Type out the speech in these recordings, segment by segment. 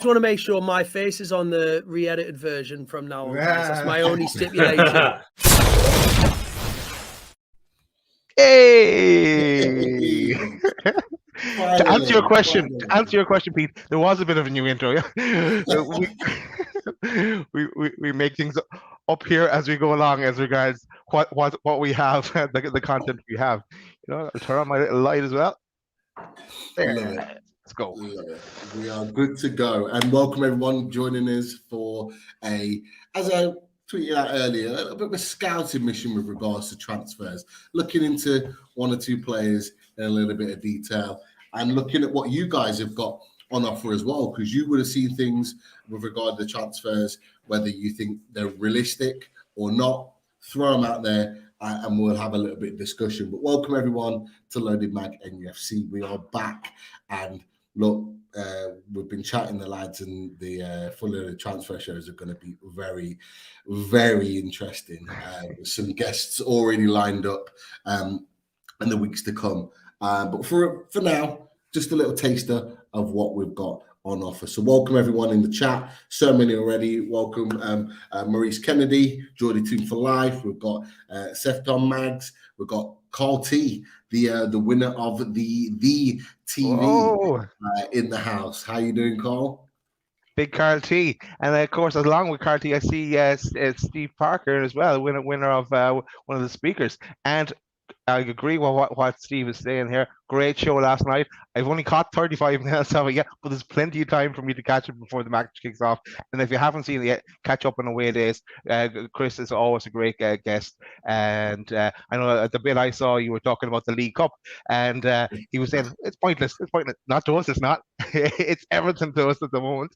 just want to make sure my face is on the re-edited version from now on. That's my only stipulation. Hey! To answer your question, Pete, there was a bit of a new intro. Yeah, we make things up here as we go along, as regards what we have, the content we have. I'll turn on my little light as well. There, let's go. We are good to go, and welcome everyone joining us for as I tweeted out earlier, a bit of a scouting mission with regards to transfers, looking into one or two players in a little bit of detail, and looking at what you guys have got on offer as well, because you would have seen things with regard to transfers, whether you think they're realistic or not. Throw them out there, and we'll have a little bit of discussion. But welcome everyone to Loaded Mag NUFC. We are back, and look, we've been chatting the lads, and the full transfer shows are going to be very, very interesting. Some guests already lined up in the weeks to come. But for now, just a little taster of what we've got on offer. So welcome everyone in the chat. So many already. Welcome Maurice Kennedy, Geordie Toon for Life. We've got Sefton Mags. We've got Carl T, the winner of the TV in the house. How you doing, Carl? Big Carl T, and of course, along with Carl T, I see Steve Parker as well, winner of one of the speakers. And I agree with what Steve is saying here. Great show last night. I've only caught 35 minutes of it yet, but there's plenty of time for me to catch it before the match kicks off. And if you haven't seen it yet, catch up on away days. Chris is always a great guest. And I know at the bit I saw, you were talking about the League Cup, and he was saying, it's pointless. It's pointless. Not to us, it's not. It's everything to us at the moment.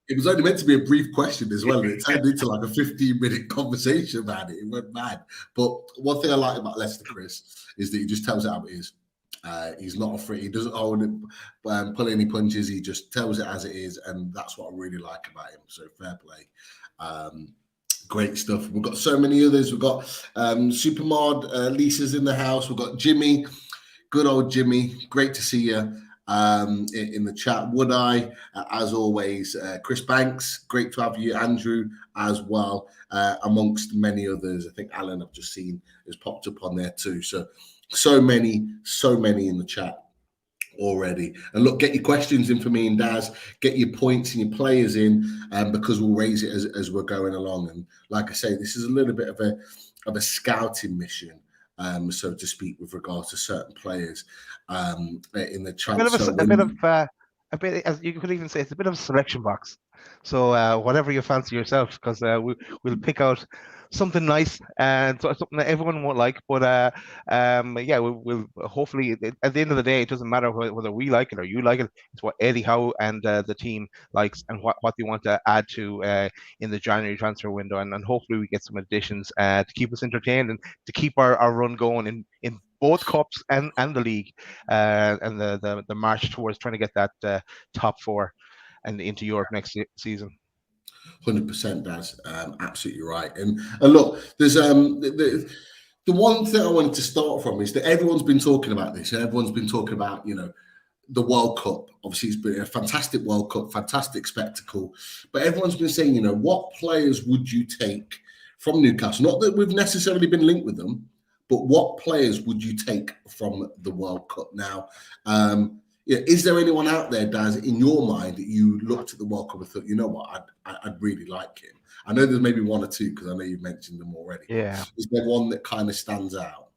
It was only meant to be a brief question as well, and it turned into like a 15-minute conversation about it. It went mad. But one thing I like about Leicester, Chris, is that he just tells it how it is. He's not afraid. He doesn't pull any punches. He just tells it as it is, and that's what I really like about him. So fair play. Great stuff. We've got so many others. We've got Supermod, Lisa's in the house. We've got Jimmy, good old Jimmy. Great to see you. In the chat, would I, as always, Chris Banks, great to have you, Andrew as well, amongst many others. I think Alan, I've just seen, has popped up on there too. So many in the chat already. And look, get your questions in for me and Daz, get your points and your players in, because we'll raise it as we're going along. And like I say, this is a little bit of a scouting mission, so to speak, with regards to certain players in the transfer. A bit, as you could even say, it's a bit of a selection box. So whatever you fancy yourself, because we'll pick out something nice and something that everyone won't like, but yeah, we'll hopefully, at the end of the day, it doesn't matter whether we like it or you like it. It's what Eddie Howe and the team likes, and what they want to add to in the January transfer window, and hopefully we get some additions to keep us entertained and to keep our run going in both cups and the league, and the march towards trying to get that top four and into Europe next season. 100%, Daz. Absolutely right. And look, there's the one thing I wanted to start from is that everyone's been talking about this. Everyone's been talking about, the World Cup. Obviously, it's been a fantastic World Cup, fantastic spectacle. But everyone's been saying, what players would you take from Newcastle? Not that we've necessarily been linked with them, but what players would you take from the World Cup now? Is there anyone out there, Daz, in your mind that you looked at the World Cup and thought, you know what, I'd really like him? I know there's maybe one or two, because I know you've mentioned them already. Yeah. Is there one that kind of stands out?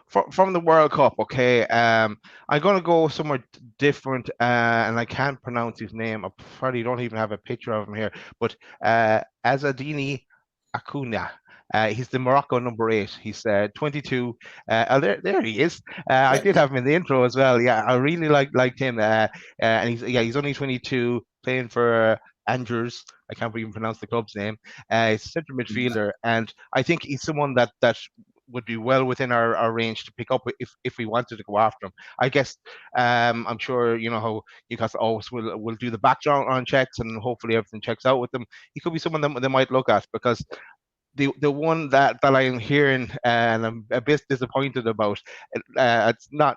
From the World Cup, okay. I'm going to go somewhere different, and I can't pronounce his name. I probably don't even have a picture of him here, but Azadini Acuna. He's the Morocco number 8. He's 22. There he is. I did have him in the intro as well. Yeah, I really liked him. And he's only 22, playing for Angers. I can't even pronounce the club's name. He's a central midfielder, and I think he's someone that would be well within our range to pick up if we wanted to go after him. I guess I'm sure how Newcastle always will do the background checks, and hopefully everything checks out with them. He could be someone that they might look at, because the one that I am hearing, and I'm a bit disappointed about, it's not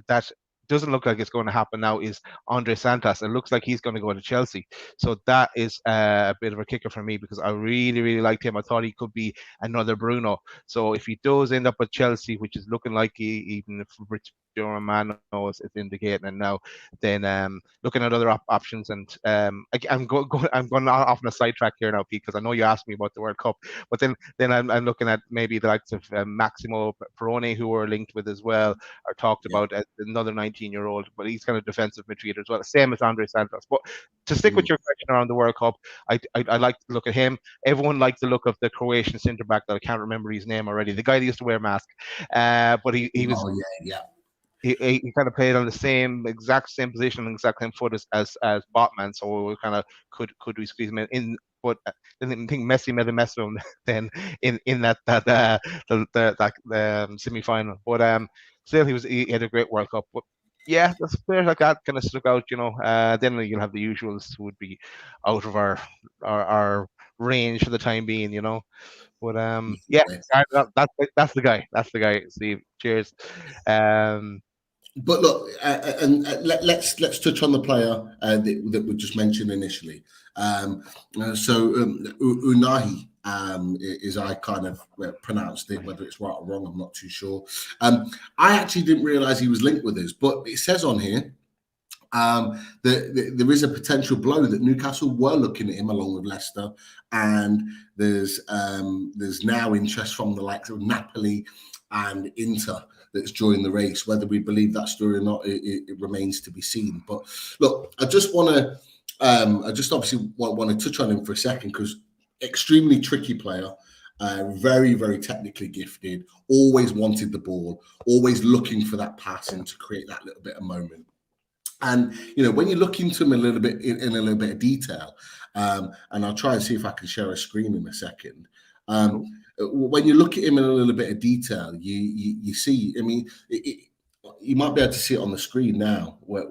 that doesn't look like it's going to happen now is Andre Santos. It looks like he's going to go to Chelsea. So that is a bit of a kicker for me because I really, really liked him. I thought he could be another Bruno. So if he does end up at Chelsea, which is looking like even if Fabrizio Romano is indicating it now, then looking at other options. And I'm going off on a sidetrack here now, Pete, because I know you asked me about the World Cup, but then I'm looking at maybe the likes of Maximo Perrone, who we're linked with as well, or talked about as another 19-year-old, but he's kind of defensive midfielder as well, same as Andre Santos. But to stick with your question around the World Cup, I like to look at him. Everyone likes the look of the Croatian centre back that I can't remember his name already. The guy that used to wear a mask, but he was. Oh yeah. He kind of played on the exact same position, exact same foot as Botman. So we kind of could we squeeze him in? But I didn't think Messi made a mess of him then in that semi final. But still, he had a great World Cup. But yeah, there's players like that kind of stuck out, you know. Then you'll have the usuals who would be out of our range for the time being, you know. But yeah, that's the guy. That's the guy, Steve. Cheers. But look, let's touch on the player that we just mentioned initially. Unahi is I kind of pronounced it, whether it's right or wrong, I'm not too sure. I actually didn't realise he was linked with us, but it says on here that there is a potential blow that Newcastle were looking at him along with Leicester, and there's now interest from the likes of Napoli and Inter that's joined the race. Whether we believe that story or not, it remains to be seen. But look, I just obviously want to touch on him for a second because extremely tricky player, very, very technically gifted, always wanted the ball, always looking for that passing to create that little bit of moment. And you know, when you look into him a little bit in a little bit of detail, and I'll try and see if I can share a screen in a second. When you look at him in a little bit of detail, you see. I mean, you might be able to see it on the screen now. Where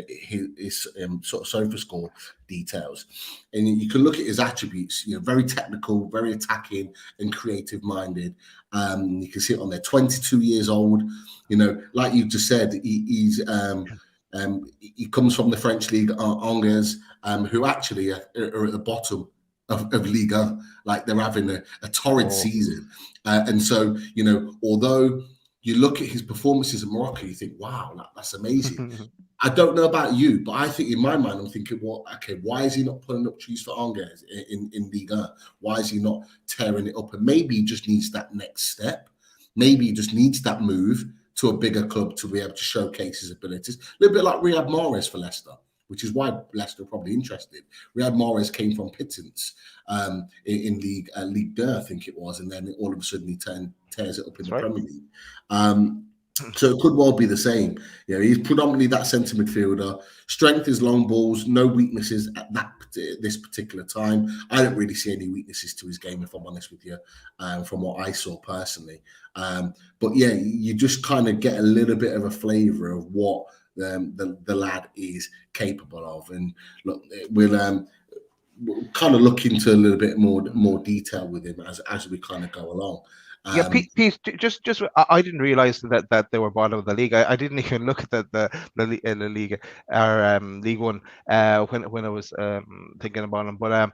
his sort of sofa score details, and you can look at his attributes. You know, very technical, very attacking, and creative minded. You can see it on there. 22 years old. You know, like you just said, he comes from the French league, Angers, who actually are at the bottom of Liga. Like they're having a torrid season. And so, you know, although you look at his performances in Morocco, you think, wow, that's amazing. I don't know about you, but I think in my mind, I'm thinking, well, okay, why is he not pulling up trees for Angers in Liga? Why is he not tearing it up? And maybe he just needs that next step. Maybe he just needs that move to a bigger club to be able to showcase his abilities. A little bit like Riyad Mahrez for Leicester, which is why Leicester are probably interested. Riyad Mahrez came from Pittsburgh in League 2, I think it was, and then all of a sudden he tears it up in the Premier League. So it could well be the same. You know, he's predominantly that centre midfielder. Strength is long balls, no weaknesses at this particular time. I don't really see any weaknesses to his game, if I'm honest with you, from what I saw personally. But yeah, you just kind of get a little bit of a flavour of what the lad is capable of. And look, we'll kind of look into a little bit more detail with him as we kind of go along. Yeah, Pete, just I didn't realize that they were bottom of the league. I didn't even look at the league or League One when I was thinking about him. But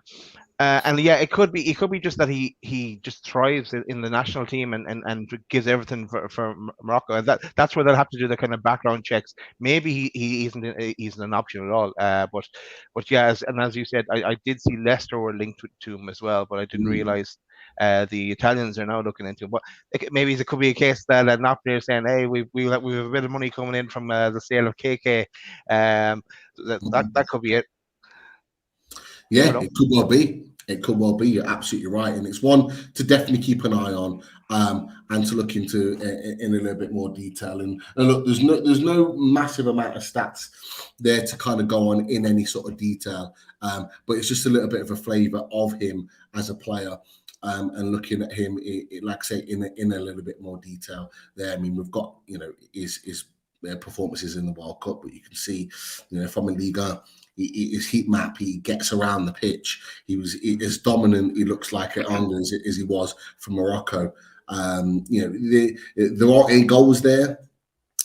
and yeah, it could be just that he just thrives in the national team and gives everything for Morocco, and that's where they'll have to do the kind of background checks. Maybe he isn't an option at all. But yeah, as you said, I did see Leicester were linked to him as well, but I didn't realize. The Italians are now looking into it, but maybe it could be a case that Napoli are saying, "Hey, we have a bit of money coming in from the sale of KK." That could be it. Yeah, it could well be. It could well be. You're absolutely right, and it's one to definitely keep an eye on and to look into in a little bit more detail. And look, there's no massive amount of stats there to kind of go on in any sort of detail, but it's just a little bit of a flavour of him as a player. And looking at him, like I say, in a little bit more detail there. I mean, we've got, you know, his performances in the World Cup, but you can see, you know, from a Liga, his heat map, he gets around the pitch. He is dominant. He looks like at Angers as he was from Morocco. You know, there are 8 goals there.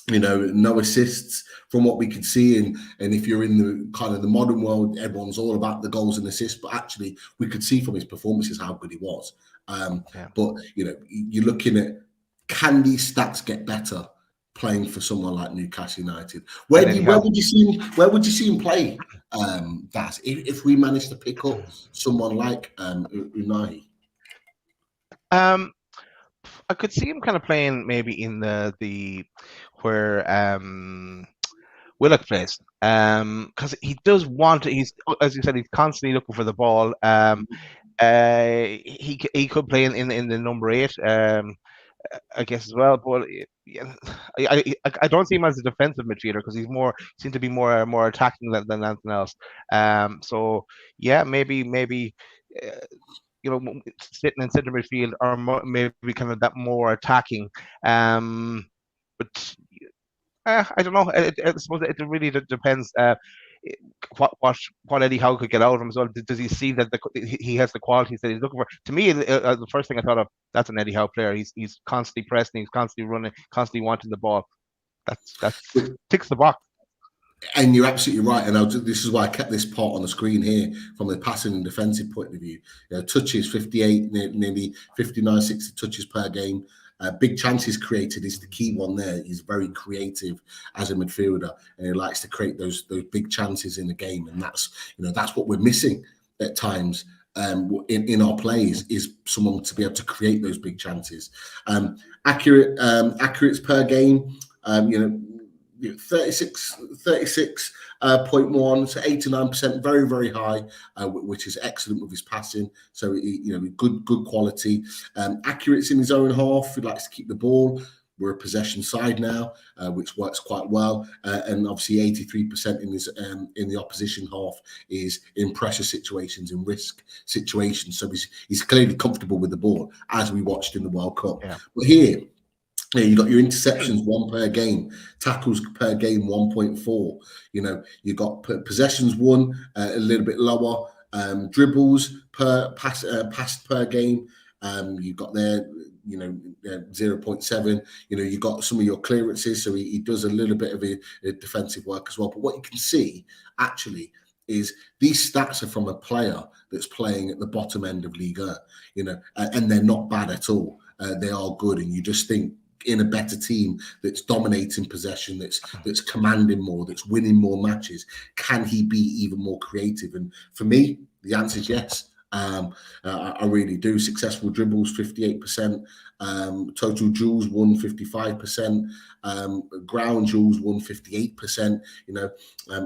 no assists from what we could see. And if you're in the kind of the modern world, everyone's all about the goals and assists, but actually we could see from his performances how good he was. But you're looking at, can these stats get better playing for someone like Newcastle United? Where would you see him play, Daz, if we managed to pick up someone like Unai? I could see him kind of playing maybe in the where Willock plays, because he does want to. He's, as you said, he's constantly looking for the ball. He could play in the number 8, I guess, as well. But yeah, I don't see him as a defensive midfielder, because he's seems to be more attacking than anything else. So yeah, maybe. Sitting in centre midfield, or maybe kind of that more attacking. But I don't know. I suppose it really depends. What Eddie Howe could get out of him as well. Does he see that he has the qualities that he's looking for? To me, the first thing I thought of, that's an Eddie Howe player. He's constantly pressing, he's constantly running, constantly wanting the ball. That's ticks the box. And you're absolutely right. And this is why I kept this part on the screen here from the passing and defensive point of view. Touches, 58, nearly 59, 60 touches per game. Big chances created is the key one there. He's very creative as a midfielder, and he likes to create those big chances in the game. And that's what we're missing at times in our plays, is someone to be able to create those big chances. Accurates per game, 36.1, so 89%, very, very high, which is excellent with his passing. So good quality. Accuracy in his own half. He likes to keep the ball. We're a possession side now, which works quite well. And obviously 83% in the opposition half is in pressure situations, in risk situations. So he's clearly comfortable with the ball, as we watched in the World Cup. Yeah. But here, you got your interceptions, 1 per game, tackles per game, 1.4. You got possessions, 1, a little bit lower, dribbles per passed per game. You got there, 0.7. You got some of your clearances, so he does a little bit of a defensive work as well. But what you can see actually is these stats are from a player that's playing at the bottom end of Liga, and they're not bad at all. They are good, and you just think, in a better team that's dominating possession, that's commanding more, that's winning more matches, can he be even more creative? And for me, the answer is yes. I really do. Successful dribbles, 58%. Total duels, 55%. Ground duels, 58%.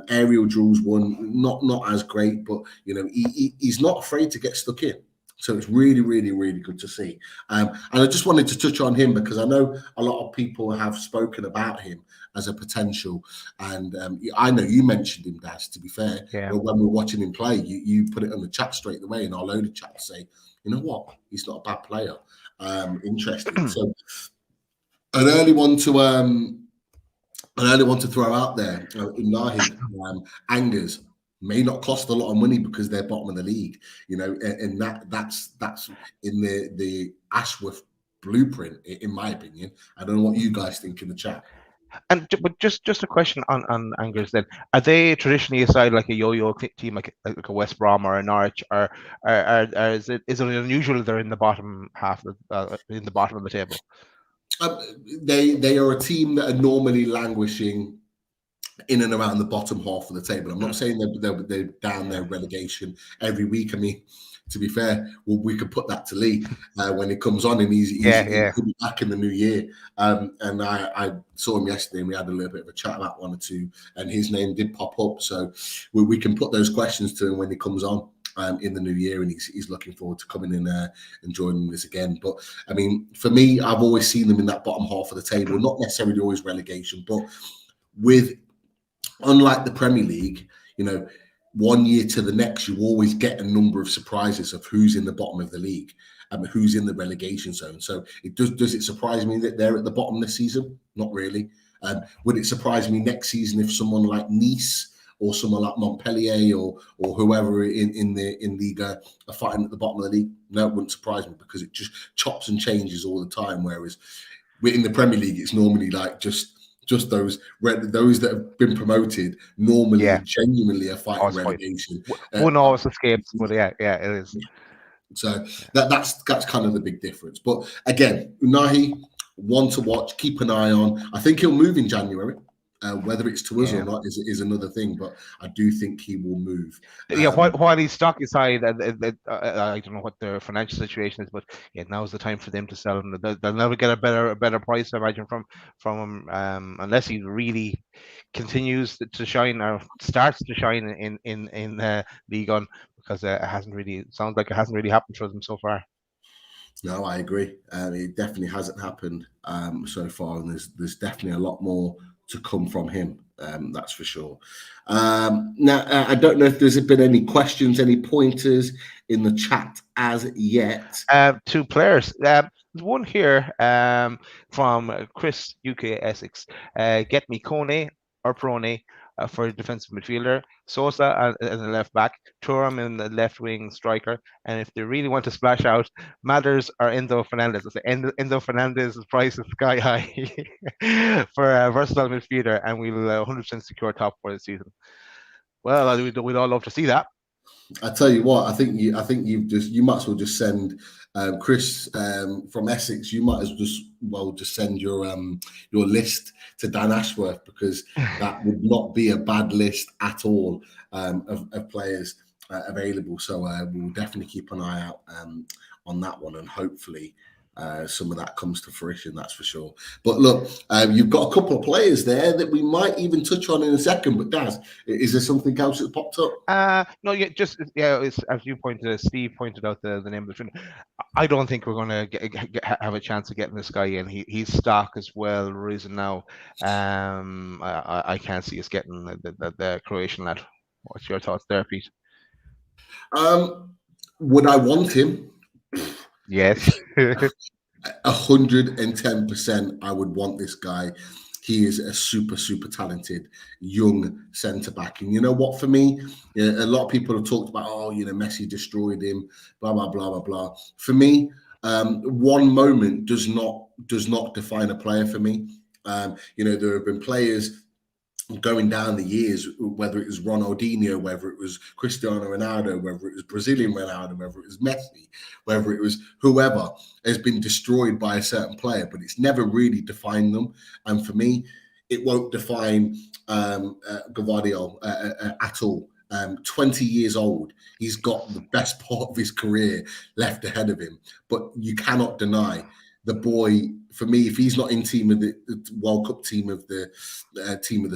Aerial duels, not as great, but he's not afraid to get stuck in. So it's really, really, really good to see. And I just wanted to touch on him, because I know a lot of people have spoken about him as a potential. And I know you mentioned him, Daz, to be fair. Yeah. When we were watching him play, you put it on the chat straight away in our loaded chat to say, you know what, he's not a bad player. Interesting. So an early one to throw out there, Unai, Angers, may not cost a lot of money because they're bottom of the league, and that's in the Ashworth blueprint, in my opinion. I don't know what you guys think in the chat. But just a question on Angers then. Are they traditionally a side like a yo-yo team, like a West Brom or a Norwich, or is it unusual they're in the bottom half in the bottom of the table? They are a team that are normally languishing in and around the bottom half of the table. I'm not saying they're down their relegation every week. I mean, to be fair, we could put that to Lee when he comes on, and he'll be back in the new year. And I saw him yesterday, and we had a little bit of a chat about 1 or 2, and his name did pop up. So we can put those questions to him when he comes on in the new year, and he's looking forward to coming in there and joining us again. But I mean, for me, I've always seen them in that bottom half of the table, not necessarily always relegation, but unlike the Premier League, 1 year to the next, you always get a number of surprises of who's in the bottom of the league and who's in the relegation zone. So does it surprise me that they're at the bottom this season? Not really. Would it surprise me next season if someone like Nice or someone like Montpellier or whoever in Liga are fighting at the bottom of the league? No, it wouldn't surprise me, because it just chops and changes all the time. Whereas in the Premier League, it's normally like just just those that have been promoted normally genuinely are fighting relegation. One always escapes, but yeah, it is. So that's kind of the big difference. But again, Unahi, one to watch, keep an eye on. I think he'll move in January. Whether it's to us or not is another thing, but I do think he will move. While his stock is high, I don't know what their financial situation is, but now's the time for them to sell him. They'll never get a better price, I imagine, from him, unless he really continues to shine or starts to shine in League One, because it hasn't really happened for them so far. No, I agree. It definitely hasn't happened so far, and there's definitely a lot more to come from him. That's for sure. Now, I don't know if there's been any questions, any pointers in the chat as yet. 2 players. There's one here from Chris, UK Essex. Get me Kone or Prone for a defensive midfielder, Sosa as a left back, Thuram in the left wing striker, and if they really want to splash out, Matters or Enzo Fernandez. I say Enzo Fernandez's price is sky high for a versatile midfielder, and we'll 100% secure top for the season. Well, we'd all love to see that. I tell you what, I think you might as well just send Chris from Essex. You might as well just send your list to Dan Ashworth, because that would not be a bad list at all of players available. So we'll definitely keep an eye out on that one, and hopefully some of that comes to fruition, that's for sure. But look, you've got a couple of players there that we might even touch on in a second. But Daz, is there something else that popped up? No, it's, as you pointed, Steve pointed out the name of the film. I don't think we're going to have a chance of getting this guy in. He's stock as well risen now. I can't see us getting the Croatian lad. What's your thoughts there, Pete? Would I want him? Yes. 110%. I would want this guy. He is a super talented young centre back, and you know what? For me, a lot of people have talked about, Messi destroyed him, blah blah blah blah blah. For me, one moment does not define a player. For me, there have been players going down the years, whether it was Ronaldinho, whether it was Cristiano Ronaldo, whether it was Brazilian Ronaldo, whether it was Messi, whether it was whoever, has been destroyed by a certain player, but it's never really defined them. And for me, it won't define Gvardiol at all. 20 years old, he's got the best part of his career left ahead of him, but you cannot deny the boy. For me, if he's not in team of the World Cup team of the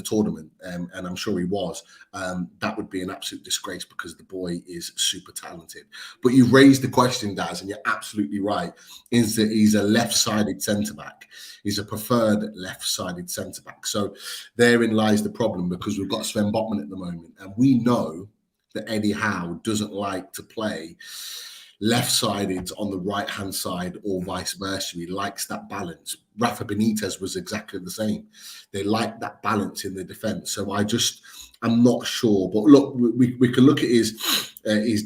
tournament, and I'm sure he was, that would be an absolute disgrace, because the boy is super talented. But you raised the question, Daz, and you're absolutely right. Is that he's a left-sided centre back? He's a preferred left-sided centre back. So therein lies the problem, because we've got Sven Botman at the moment, and we know that Eddie Howe doesn't like to play left-sided on the right-hand side or vice versa. He likes that balance. Rafa Benitez was exactly the same. They like that balance in the defence. So I'm not sure. But look, we can look at his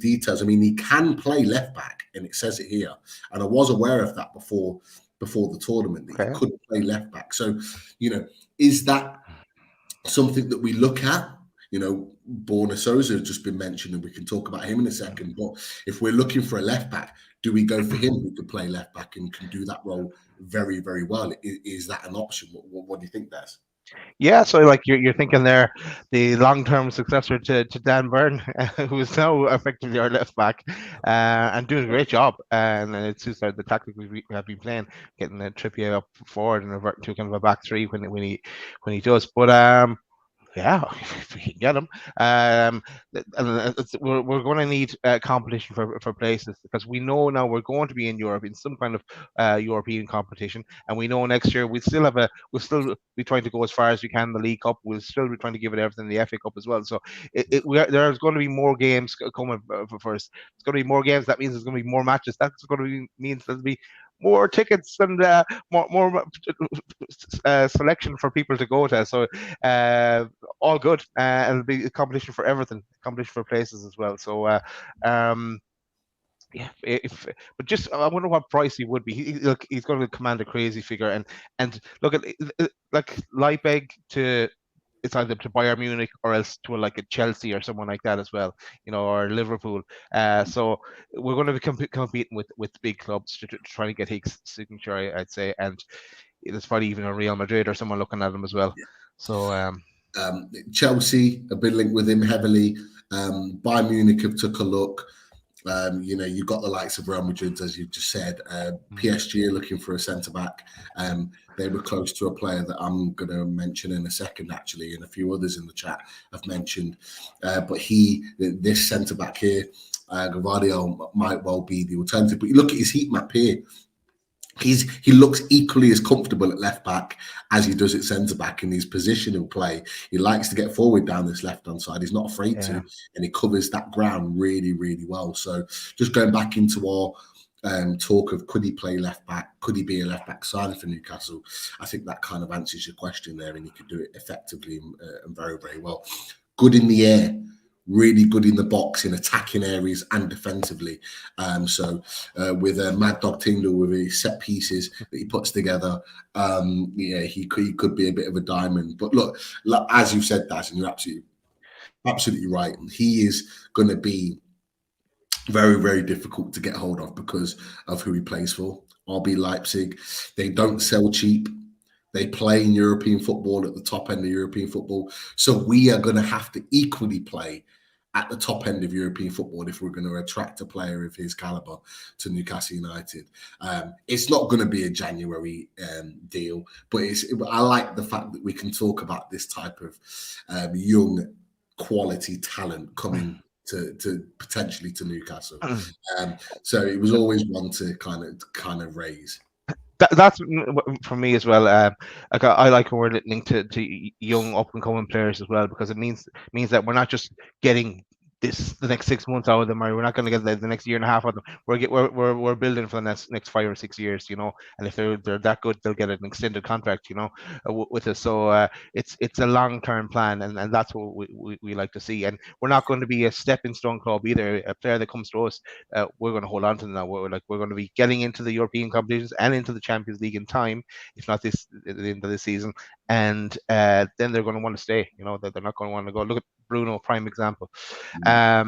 details. I mean, he can play left-back, and it says it here. And I was aware of that before the tournament, that he could play left-back. So, is that something that we look at? Borna Souza has just been mentioned, and we can talk about him in a second. But if we're looking for a left back, do we go for him, who could play left back and can do that role very, very well? Is that an option? What do you think, Des? Yeah, so like you're thinking there, the long-term successor to Dan Burn, who is now effectively our left back, and doing a great job. And it suits the tactic we have been playing, getting Trippier up forward and reverting to kind of a back three when he does. But yeah, if we can get them, we're going to need competition for places, because we know now we're going to be in Europe in some kind of European competition, and we know next year we'll still be trying to go as far as we can in the League Cup. We'll still be trying to give it everything in the FA Cup as well. So there's going to be more games coming for us. It's going to be more games. That means there's going to be more matches. That's going to means there'll be more tickets and more selection for people to go to. So all good. It'll be a competition for everything, competition for places as well. So Yeah, but just I wonder what price he would be. Look, he's going to command a crazy figure, and look at like Leipzig to it's either to Bayern Munich or else to like a Chelsea or someone like that as well, or Liverpool. So we're going to be competing with big clubs to try to get his signature, I'd say, and there's probably even a Real Madrid or someone looking at him as well. So Chelsea have been linked with him heavily. Bayern Munich have took a look. You've got the likes of Real Madrid, as you just said. PSG are looking for a centre back. They were close to a player that I'm going to mention in a second, actually, and a few others in the chat have mentioned. But this centre back here, Gavardio, might well be the alternative. But you look at his heat map here. He looks equally as comfortable at left back as he does at centre back in his positional play. He likes to get forward down this left hand side. He's not afraid to, and he covers that ground really, really well. So just going back into our talk of could he play left back, could he be a left back signing for Newcastle? I think that kind of answers your question there, and he could do it effectively and very, very well. Good in the air. Really good in the box in attacking areas and defensively. With a Mad Dog Tyndall with his set pieces that he puts together, he could be a bit of a diamond. But look, as you've said, Daz, and you're absolutely right. He is going to be very, very difficult to get hold of because of who he plays for. RB Leipzig, they don't sell cheap. They play in European football at the top end of European football. So we are going to have to equally play at the top end of European football if we're going to attract a player of his caliber to Newcastle United. It's not going to be a January deal, but I like the fact that we can talk about this type of young quality talent coming to potentially to Newcastle. So it was always one to kind of raise. That's for me as well. Like I like when we're linked to young up and coming players as well, because it means that we're not just getting the next 6 months out of them, or we're not going to get the next year and a half out of them. We're building for the next 5 or 6 years, and if they're that good, they'll get an extended contract, with us. So it's a long term plan, and that's what we like to see. And we're not going to be a stepping stone club either. A player that comes to us, we're going to hold on to them now. We're going to be getting into the European competitions and into the Champions League in time, if not at the end of the season. And then they're going to want to stay. That they're not going to want to go. Look at Bruno, prime example. I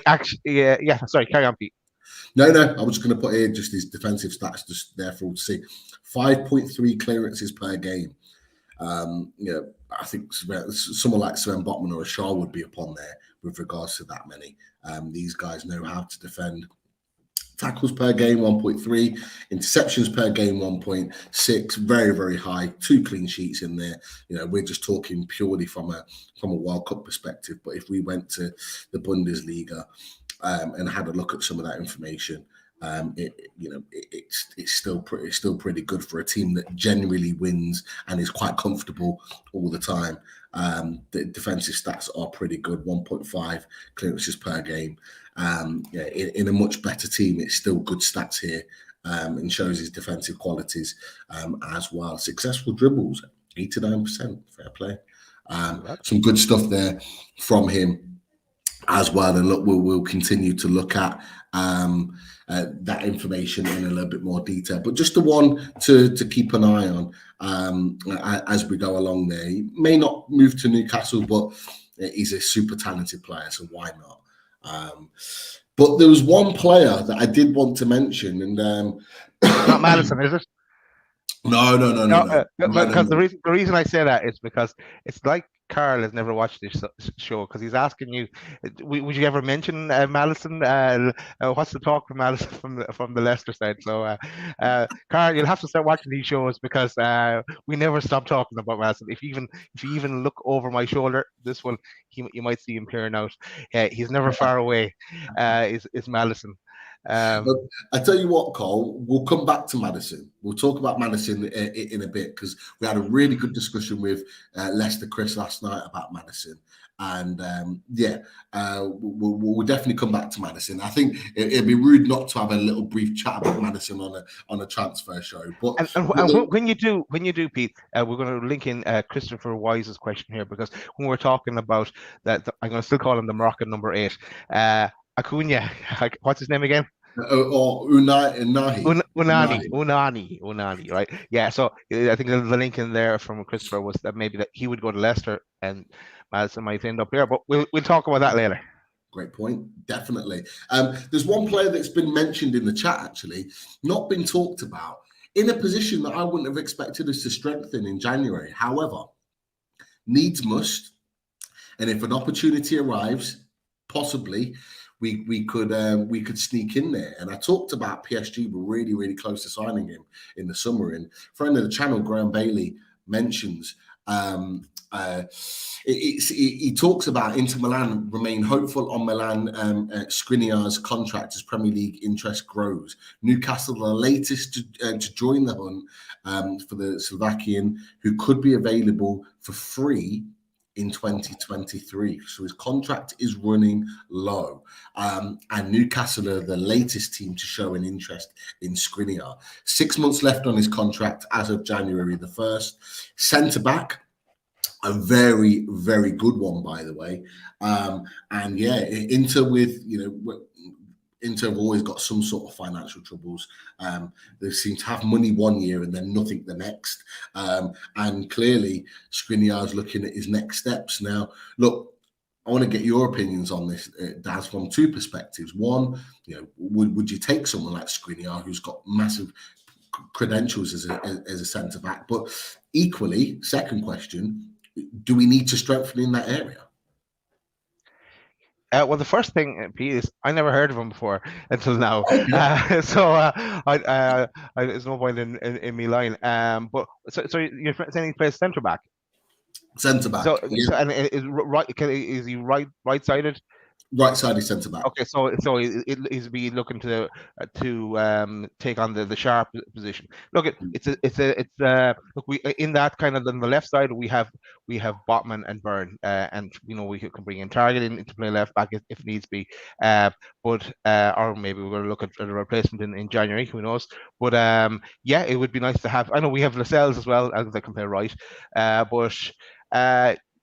actually, sorry, carry on, Pete. No, I was just going to put here just his defensive stats, just there for all to see. 5.3 clearances per game. I think someone like Sven Botman or a Shaw would be upon there with regards to that many. These guys know how to defend. Tackles per game, 1.3. Interceptions per game, 1.6. Very, very high. 2 clean sheets in there. We're just talking purely from a World Cup perspective. But if we went to the Bundesliga and had a look at some of that information, it's still pretty good for a team that generally wins and is quite comfortable all the time. The defensive stats are pretty good. 1.5 clearances per game. In a much better team, it's still good stats here, and shows his defensive qualities as well. Successful dribbles, 89%. Fair play. Some good stuff there from him as well. And look, we'll continue to look at that information in a little bit more detail. But just the one to keep an eye on as we go along there. He may not move to Newcastle, but he's a super talented player, so why not? But there was one player that I did want to mention, and not Madison, is it? No. Because the reason I say that is because it's like Carl has never watched this show, because he's asking you, would you ever mention Madison? What's the talk from Madison from the Leicester side? So, Carl, you'll have to start watching these shows, because we never stop talking about Madison. If you even look over my shoulder, this one, you might see him peering out. He's never far away. Is Madison. I tell you what, Cole, we'll come back to Madison. We'll talk about Madison in a bit, because we had a really good discussion with Leicester Chris last night about Madison. And we'll definitely come back to Madison. I think it'd be rude not to have a little brief chat about Madison on a transfer show. But when you do, Pete, we're going to link in Christopher Wise's question here, because when we're talking about that, I'm going to still call him the Moroccan number 8. Acuna. What's his name again? Or Unai. Unani, right? Yeah. So I think the link in there from Christopher was that maybe that he would go to Leicester and Madison might end up here, but we'll talk about that later. Great point. Definitely. There's one player that's been mentioned in the chat, actually, not been talked about, in a position that I wouldn't have expected us to strengthen in January. However, needs must. And if an opportunity arrives, possibly we could sneak in there. And I talked about PSG were really, really close to signing him in the summer. And friend of the channel, Graham Bailey, mentions he talks about Inter Milan remain hopeful on Milan Skriniar's contract as Premier League interest grows. Newcastle are the latest to join the hunt for the Slovakian, who could be available for free in 2023. So his contract is running low. And Newcastle are the latest team to show an interest in Skriniar. 6 months left on his contract as of January the 1st. Centre-back, a very, very good one, by the way. And yeah, Inter with, Inter have always got some sort of financial troubles. They seem to have money one year and then nothing the next. And clearly, Skriniar's looking at his next steps. Now, look, I want to get your opinions on this, Daz, from two perspectives. One, would you take someone like Skriniar, who's got massive credentials as a centre back? But equally, second question, do we need to strengthen in that area? Well, the first thing, Pete, is I never heard of him before until now. There's no point in me lying. But so you're saying he plays centre back? Centre back. So and is he right-sided? Right-sided centre back. Okay, so he's be looking to take on the sharp position. Look, look, we in that kind of on the left side we have Botman and Byrne, and we can bring in Target to play left back if needs be, but or maybe we're going to look at a replacement in January, who knows? But yeah, it would be nice to have. I know we have Lascelles as well, as they can play right, but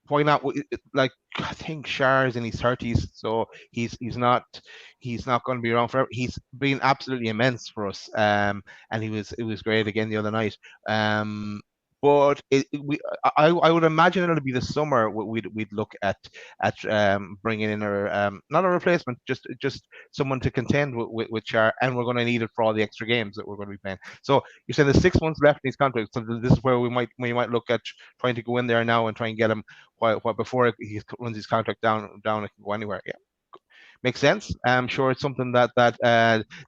why not? Like, I think Schär's in his 30s, so he's not going to be around forever. He's been absolutely immense for us, and it was great again the other night. But I would imagine it'll be the summer we'd look at bringing in not a replacement, just someone to contend with Schär, and we're going to need it for all the extra games that we're going to be playing. So you're saying there's 6 months left in his contract, so this is where we might look at trying to go in there now and try and get him while before he runs his contract down, it can go anywhere. Yeah. Makes sense. I'm sure it's something that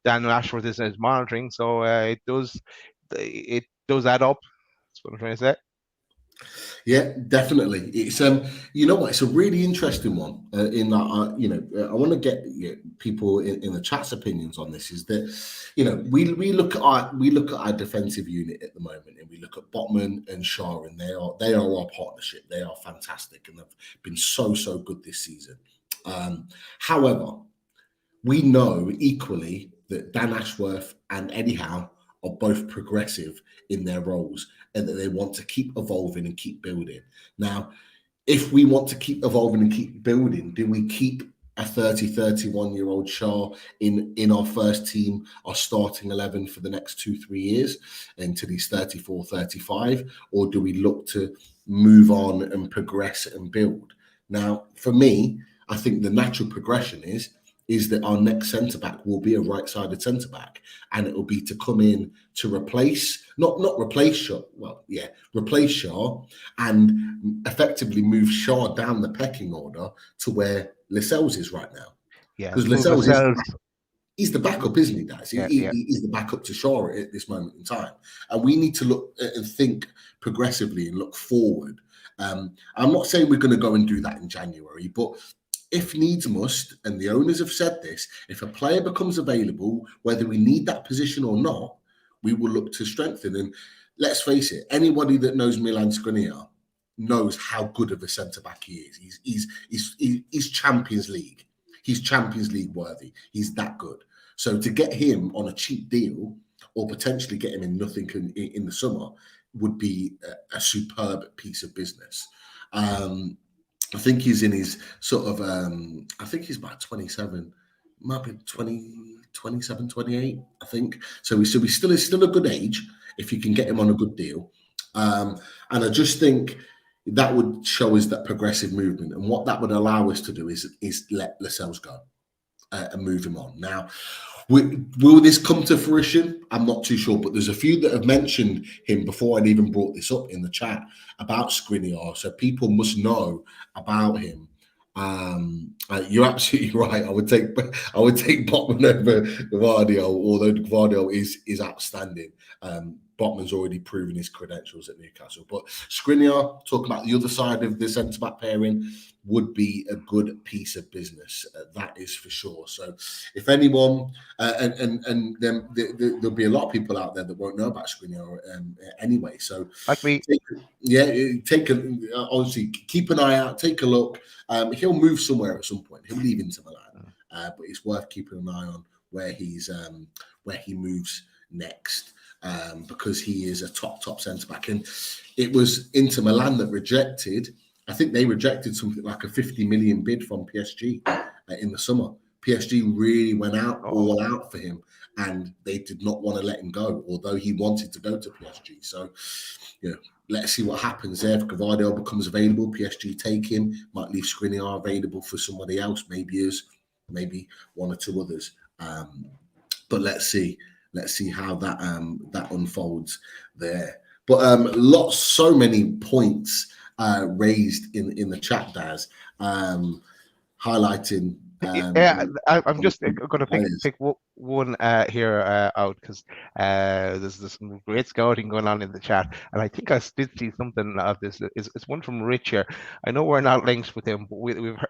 Daniel Ashworth is monitoring, so it does add up. That's what I'm trying to say. Yeah, definitely. It's you know what? It's a really interesting one. In that, I want to get people in the chat's opinions on this. Is that we look at our defensive unit at the moment, and we look at Botman and Schär, and they are our partnership. They are fantastic, and they've been so good this season. However, we know equally that Dan Ashworth and Eddie Howe are both progressive in their roles, and that they want to keep evolving and keep building. Now, if we want to keep evolving and keep building, do we keep a 31-year-old Schär in our first team, our starting 11 for the next 2-3 years until he's 34, 35, or do we look to move on and progress and build? Now, for me, I think the natural progression is that our next centre-back will be a right-sided centre-back, and it will be to come in to replace, not replace Schär, replace Schär, and effectively move Schär down the pecking order to where Lascelles is right now. Yeah, because Lascelles he's the backup, isn't he, Daz? He's the backup to Schär at this moment in time. And we need to look and think progressively and look forward. I'm not saying we're going to go and do that in January, but if needs must, and the owners have said this, if a player becomes available, whether we need that position or not, we will look to strengthen. And let's face it, anybody that knows Milan Skriniar knows how good of a centre-back he is. He's Champions League. He's Champions League worthy. He's that good. So to get him on a cheap deal or potentially get him in nothing in the summer would be a superb piece of business. I think he's in his sort of, I think he's about 27, might be 20, 27, 28, I think. So he's still a good age if you can get him on a good deal. And I just think that would show us that progressive movement. And what that would allow us to do is let Lascelles go and move him on. Now, will this come to fruition? I'm not too sure, but there's a few that have mentioned him before I even brought this up in the chat about Skriniar, so people must know about him. You're absolutely right. I would take Botman over Gvardiol, although Gvardiol is outstanding. Botman's already proven his credentials at Newcastle. But Skriniar, talking about the other side of the centre-back pairing, would be a good piece of business. That is for sure. So if anyone, and then there'll be a lot of people out there that won't know about Skriniar anyway. So like me. Honestly, keep an eye out, take a look. He'll move somewhere at some point. He'll leave Inter Milan, but it's worth keeping an eye on where he moves next. Because he is a top centre-back. And it was Inter Milan that rejected, I think they rejected something like a 50 million bid from PSG in the summer. PSG really went all out for him, and they did not want to let him go, although he wanted to go to PSG. So, let's see what happens there. If Gvardiol becomes available, PSG take him, might leave Skriniar available for somebody else, maybe one or two others. But let's see. Let's see how that unfolds there. But so many points raised in the chat, Daz, highlighting. I'm just going to pick one here out because there's some great scouting going on in the chat, and I think I did see something of this. It's one from Rich here. I know we're not linked with him, but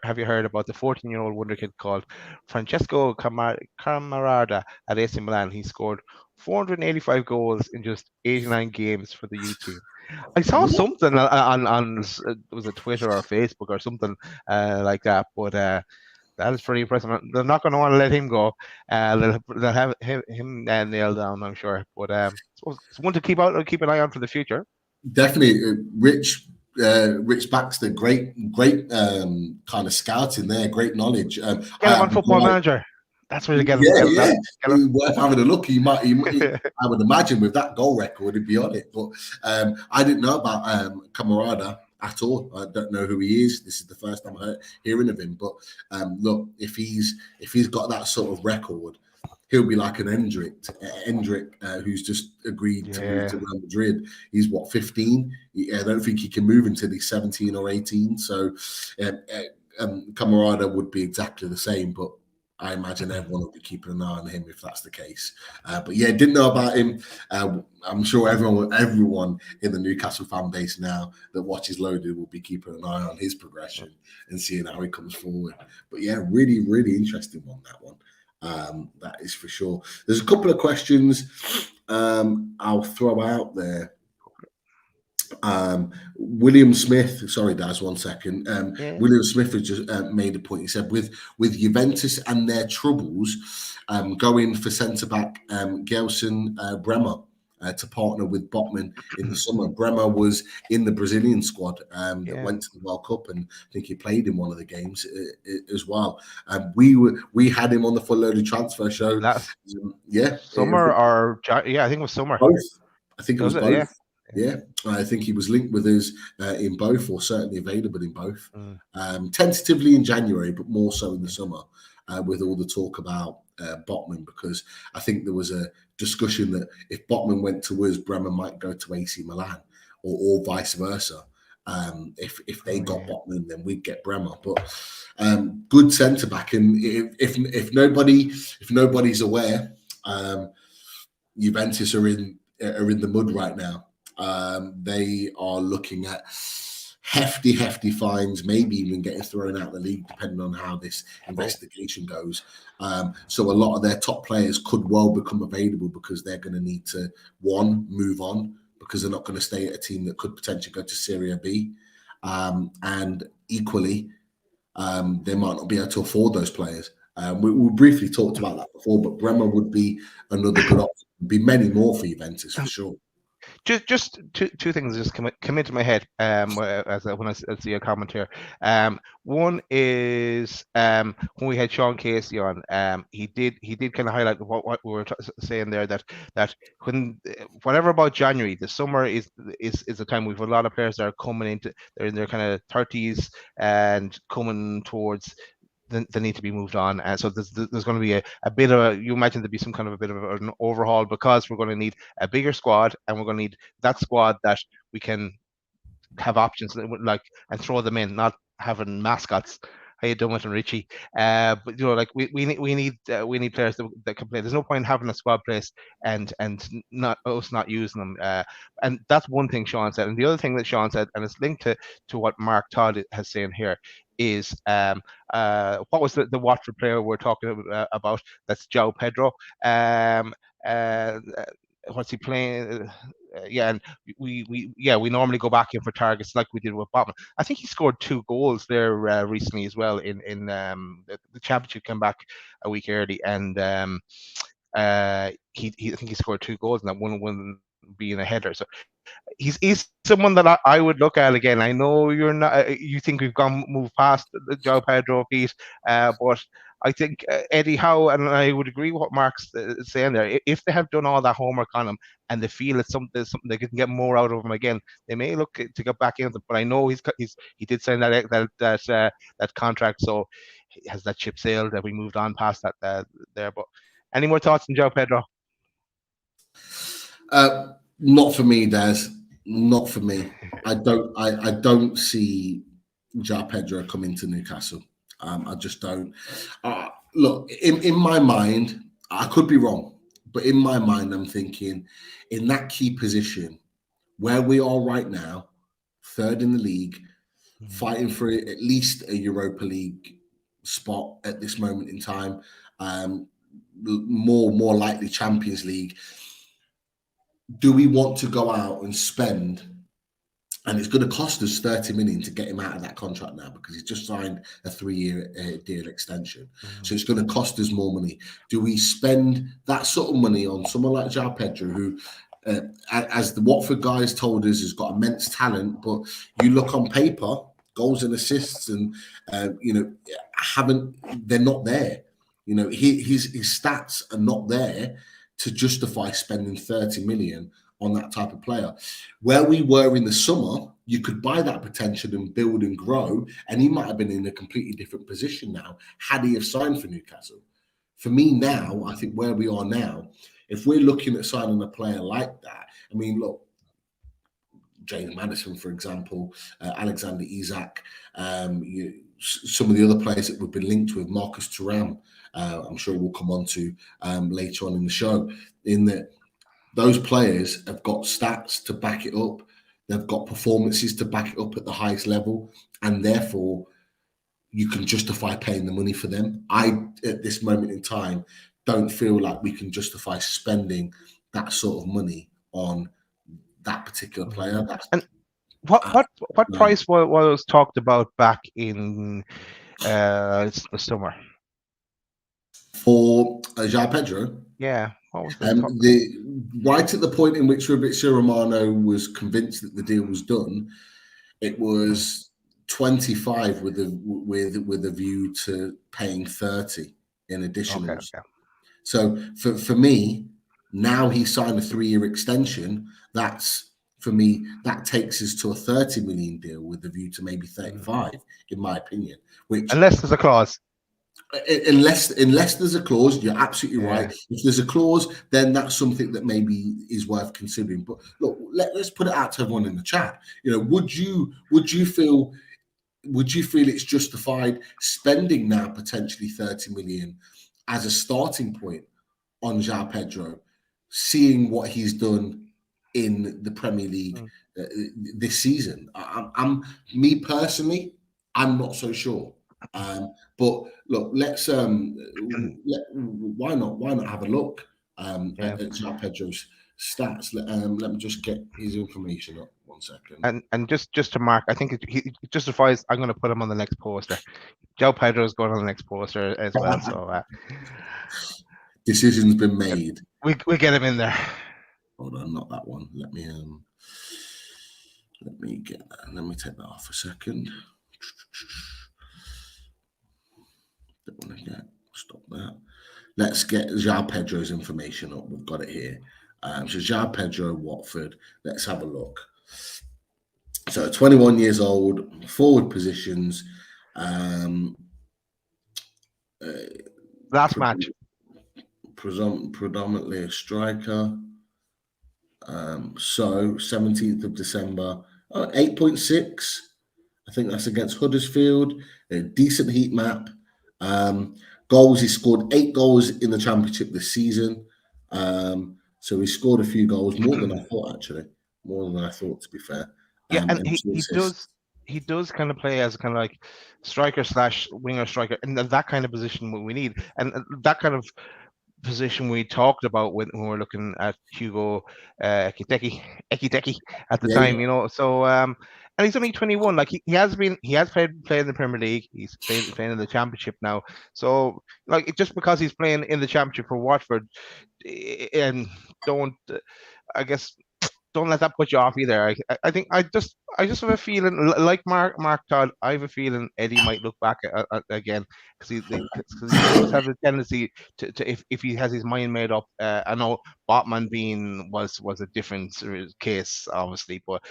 have you heard about the 14-year-old wonderkid called Francesco Camarada at AC Milan? He scored 485 goals in just 89 games for the youth team. I saw something on was it Twitter or Facebook or something like that, but that is pretty impressive. They're not going to want to let him go. They'll have him nailed down, I'm sure. But it's one to keep an eye on for the future. Definitely, Rich Baxter, great kind of scouting there, great knowledge. Get him on Football Manager. That's where you get him. Yeah. Worth having a look. He might, I would imagine with that goal record, he'd be on it. But I didn't know about Camarada at all. I don't know who he is. This is the first time I'm hearing of him. But look, if he's got that sort of record, he'll be like an Endrick, who's just agreed to move to Real Madrid. He's 15? I don't think he can move until he's 17 or 18. So Camarada would be exactly the same, but I imagine everyone will be keeping an eye on him if that's the case. But didn't know about him. I'm sure everyone in the Newcastle fan base now that watches Loaded will be keeping an eye on his progression and seeing how he comes forward. But really, really interesting one, that one. That is for sure. There's a couple of questions I'll throw out there. William Smith, sorry Daz, 1 second. William Smith has just made a point. He said with Juventus and their troubles, going for centre-back Gelson Bremer to partner with Botman in the summer. Bremer was in the Brazilian squad that went to the World Cup, and I think he played in one of the games as well. We had him on the Full Loaded Transfer Show. Summer or I think it was summer. Both. I think it was both. Yeah, I think he was linked with us in both, or certainly available in both. Tentatively in January, but more so in the summer, with all the talk about Botman, because I think there was a discussion that if Botman went to us, Bremer might go to AC Milan, or vice versa. If they got Botman, then we'd get Bremer. But good centre back, and if nobody's aware, Juventus are in the mud right now. They are looking at hefty fines, maybe even getting thrown out of the league, depending on how this investigation goes. So a lot of their top players could well become available because they're going to need to, move on, because they're not going to stay at a team that could potentially go to Serie B. And equally, they might not be able to afford those players. We briefly talked about that before, but Bremer would be another good option. There'd be many more for Juventus for sure. just two things just come into my head when I see a comment here. One is when we had Sean Casey on, he did kind of highlight what we were saying there, that when whatever about January, the summer is the time we've a lot of players that are coming into they're in their kind of 30s and coming towards they need to be moved on, and so there's going to be a bit of a, you imagine there'd be some kind of a bit of an overhaul, because we're going to need a bigger squad, and we're going to need that squad that we can have options like and throw them in, not having mascots. How you doing with Richie? But like we need players that can play. There's no point in having a squad place and not using them. And that's one thing Sean said. And the other thing that Sean said, and it's linked to what Mark Todd has saying here, is what was the Watford player we're talking about? That's João Pedro. What's he playing? Yeah, and we normally go back in for targets like we did with Botman. I think he scored 2 goals there recently as well in the championship. Came back a week early, and I think he scored 2 goals, and that one being a header. So he's someone that I would look at again. I know you're not. You think we've moved past the João Pedro piece, but I think Eddie Howe, and I would agree with what Mark's saying there. If they have done all that homework on him and they feel it's something they can get more out of him again, they may look to get back into. But I know he did sign that contract, so has that ship sailed? That we moved on past that there. But any more thoughts on João Pedro? Not for me, Des. Not for me. I don't see João Pedro coming to Newcastle. I just don't. Look, in my mind, I could be wrong, but in my mind, I'm thinking in that key position where we are right now, 3rd in the league, fighting for at least a Europa League spot at this moment in time, more likely Champions League. Do we want to go out and spend? And it's going to cost us 30 million to get him out of that contract now, because he's just signed a 3-year deal extension. So it's going to cost us more money. Do we spend that sort of money on someone like João Pedro, who, as the Watford guys told us, has got immense talent, but you look on paper, goals and assists, and they're not there. His stats are not there to justify spending 30 million on that type of player. Where we were in the summer, you could buy that potential and build and grow, and he might have been in a completely different position now had he have signed for Newcastle. For me now, I think where we are now, if we're looking at signing a player like that, I mean, look, James Maddison, for example, Alexander Isak, some of the other players that we've been linked with, Marcus Thuram, I'm sure we'll come on to later on in the show, in that those players have got stats to back it up. They've got performances to back it up at the highest level, and therefore you can justify paying the money for them. At this moment in time, don't feel like we can justify spending that sort of money on that particular player. And what price was talked about back in the summer for João Pedro? Yeah, what was right at the point in which Fabrizio Romano was convinced that the deal was done, it was 25 with a view to paying 30 in additional. Okay. So for me, now he signed a 3-year extension. That's, for me, that takes us to a 30 million deal with the view to maybe 35, in my opinion. Which, unless there's a clause. Unless there's a clause, you're absolutely right. If there's a clause, then that's something that maybe is worth considering. But look, let's put it out to everyone in the chat. Would you feel it's justified spending now potentially 30 million as a starting point on João Pedro, seeing what he's done in the Premier League this season? Me personally, I'm not so sure. But look, let's why not have a look at João Pedro's stats? Let me just get his information up 1 second. And just to mark, I think it justifies. I'm going to put him on the next poster. João Pedro is going on the next poster as well. So decision's been made. We get him in there. Hold on, not that one. Let me get that. Let me take that off a second. Don't want to get stop that. Let's get João Pedro's information up. We've got it here. So João Pedro, Watford. Let's have a look. So 21 years old, forward positions. Last match. Predominantly a striker. So 17th of December, 8.6. I think that's against Huddersfield. A decent heat map. Goals, he scored 8 goals in the Championship this season. So he scored a few goals, more than I thought, actually. More than I thought, to be fair. Yeah, and he does kind of play as kind of like striker / winger striker, and that kind of position we need, and that kind of position we talked about when we were looking at Hugo Ekitike at the time, you know. So and he's only 21. Like he has played in the Premier League. He's playing in the Championship now. So like just because he's playing in the Championship for Watford, and don't let that put you off either. I think I just have a feeling, like Mark Todd, I have a feeling Eddie might look back at again, because he does have a tendency to if he has his mind made up. I know Botman was a different case, obviously, but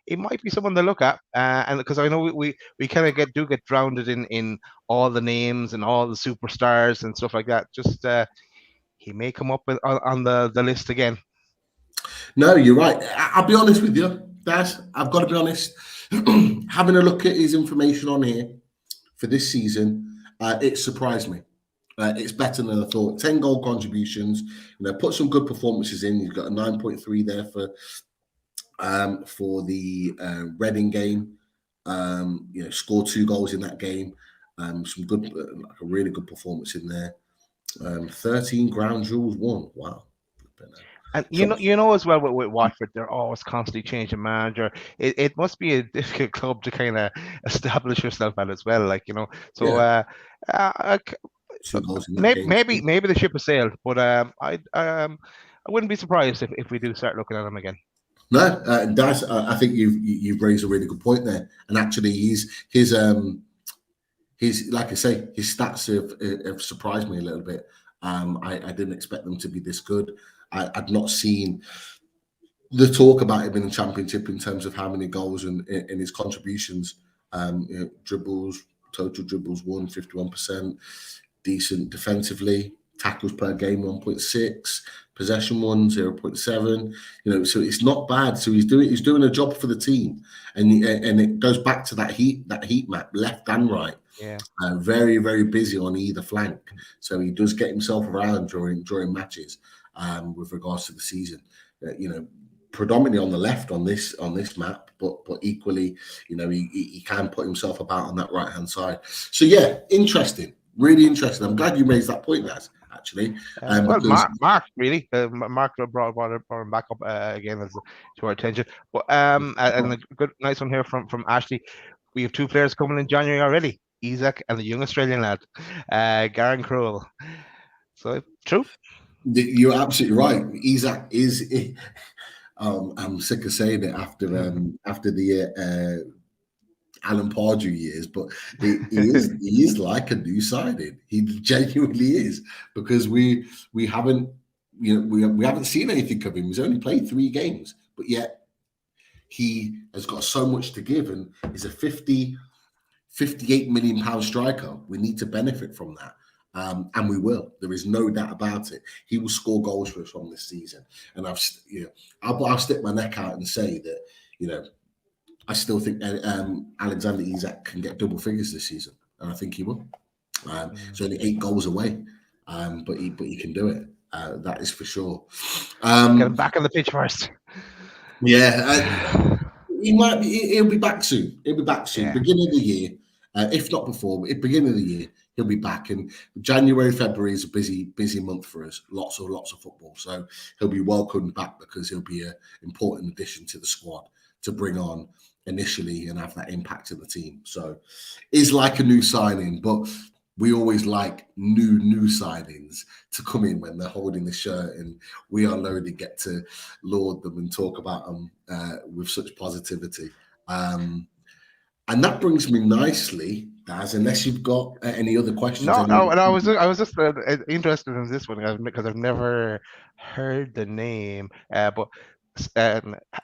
it might be someone to look at, and because I know we kind of get drowned in all the names and all the superstars and stuff like that. Just he may come up on the list again. No, you're right. I'll be honest with you, Dad. I've got to be honest. Having a look at his information on here for this season, it surprised me. It's better than I thought. 10 goal contributions. Put some good performances in. He's got a 9.3 there for the Reading game. Scored 2 goals in that game. Some good, a really good performance in there. 13 ground duels won. Wow. And you know as well with Watford, they're always constantly changing manager. It must be a difficult club to kind of establish yourself at as well, like, you know. So maybe the ship has sailed, but I wouldn't be surprised if we do start looking at them again. No, Daz, I think you've raised a really good point there, and actually his like I say, his stats have surprised me a little bit. I didn't expect them to be this good. I'd not seen the talk about him in the Championship in terms of how many goals and his contributions. Dribbles, total dribbles won 51%, decent defensively, tackles per game 1.6, possession won 0.7. So it's not bad. So he's doing a job for the team, and it goes back to that heat map, left and right. Yeah, very, very busy on either flank. So he does get himself around during matches. With regards to the season, predominantly on the left on this map, but equally, he can put himself about on that right hand side. So yeah, interesting, really interesting. I'm glad you raised that point, Naz. Actually, Mark really, Mark brought him back up again to our attention. But and a good nice one here from Ashley. We have 2 players coming in January already: Isaac and the young Australian lad, Garen Crowell. So true. You're absolutely right. Isaac is. I'm sick of saying it after the Alan Pardew years, but he is like a new signing. He genuinely is, because we haven't we haven't seen anything of him. He's only played 3 games, but yet he has got so much to give, and is a 58 million pound striker. We need to benefit from that. And we will. There is no doubt about it. He will score goals for us from this season, and I'll stick my neck out and say that I still think Alexander Isak can get double figures this season, and I think he will. It's only 8 goals away, but he can do it. That is for sure. Get him back on the pitch first. Yeah, he might be. He'll be back soon. He'll be back soon. Yeah. Beginning of the year, if not before. At beginning of the year, he'll be back. And January, February is a busy month for us. Lots of football. So he'll be welcomed back, because he'll be an important addition to the squad to bring on initially and have that impact in the team. So is like a new signing, but we always like new signings to come in when they're holding the shirt, and we are loaded, get to laud them and talk about them with such positivity. And that brings me nicely, Daz, unless you've got any other questions. No, and I was just interested in this one because I've never heard the name. But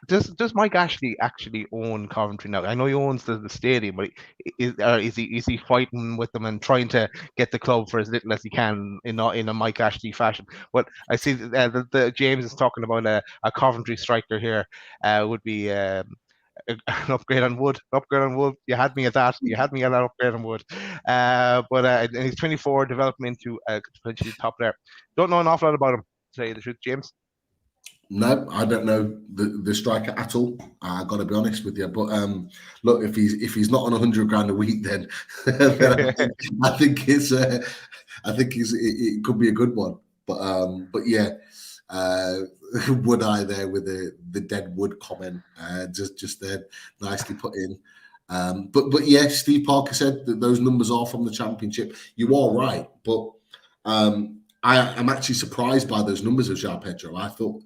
does Mike Ashley actually own Coventry now? I know he owns the stadium, but is he fighting with them and trying to get the club for as little as he can in a Mike Ashley fashion? But I see the James is talking about a Coventry striker here. Would be. An upgrade on Wood. You had me at that. You had me at that upgrade on Wood. And he's 24, developing into potentially top player. Don't know an awful lot about him, to tell you the truth, James. No, I don't know the striker at all. I got to be honest with you. But look, if he's not on 100 grand a week, then, I think it could be a good one. But yeah. Would I there with the dead wood comment just there nicely put in. But yeah, Steve Parker said that those numbers are from the Championship. You are right, but I'm actually surprised by those numbers of João Pedro. I thought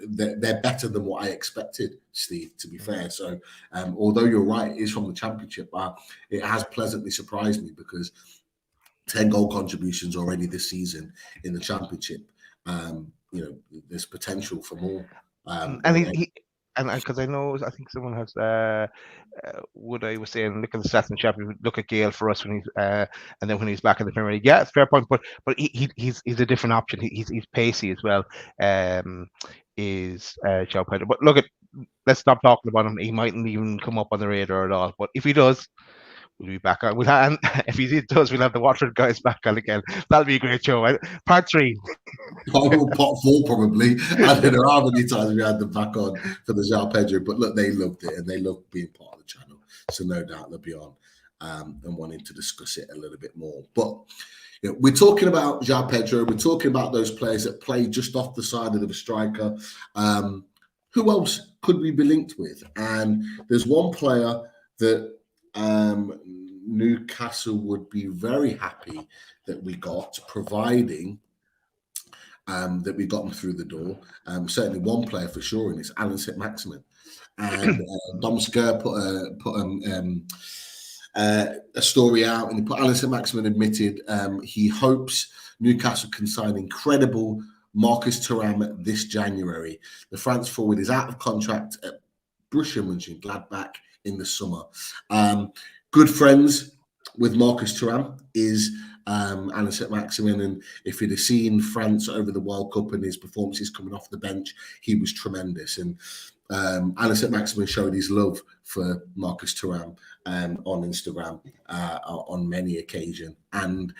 they're better than what I expected, Steve, to be fair. So although you're right, it is from the Championship, it has pleasantly surprised me because 10 goal contributions already this season in the Championship. There's potential for more. And because I think someone has what I was saying, look at the stats in Champions, look at Gale for us when he's and then when he's back in the Premier League. Yeah, it's a fair point, but he's a different option. He's pacey as well. Is João Pedro. But let's stop talking about him. He mightn't even come up on the radar at all. But if he does, we'll be back on. And if he does, we'll have the Watford guys back on again. That'll be a great show. Right? Part 3. Part 4 probably. I don't know how many times we had them back on for the João Pedro, but look, they loved it and they loved being part of the channel. So no doubt they'll be on and wanting to discuss it a little bit more. But we're talking about João Pedro. We're talking about those players that play just off the side of the striker. Who else could we be linked with? And there's one player that Newcastle would be very happy that we got, providing that we got him through the door. Certainly one player for sure, and it's Alan St-Maximin. And Dom Sker put a story out, and he put Alan St-Maximin admitted he hopes Newcastle can sign incredible Marcus Thuram this January. The France forward is out of contract at Borussia Mönchengladbach in the summer. Good friends with Marcus Thuram is Alan St-Maximin, and if you'd have seen France over the World Cup and his performances coming off the bench, he was tremendous. And Alan St-Maximin showed his love for Marcus Thuram on Instagram on many occasions. And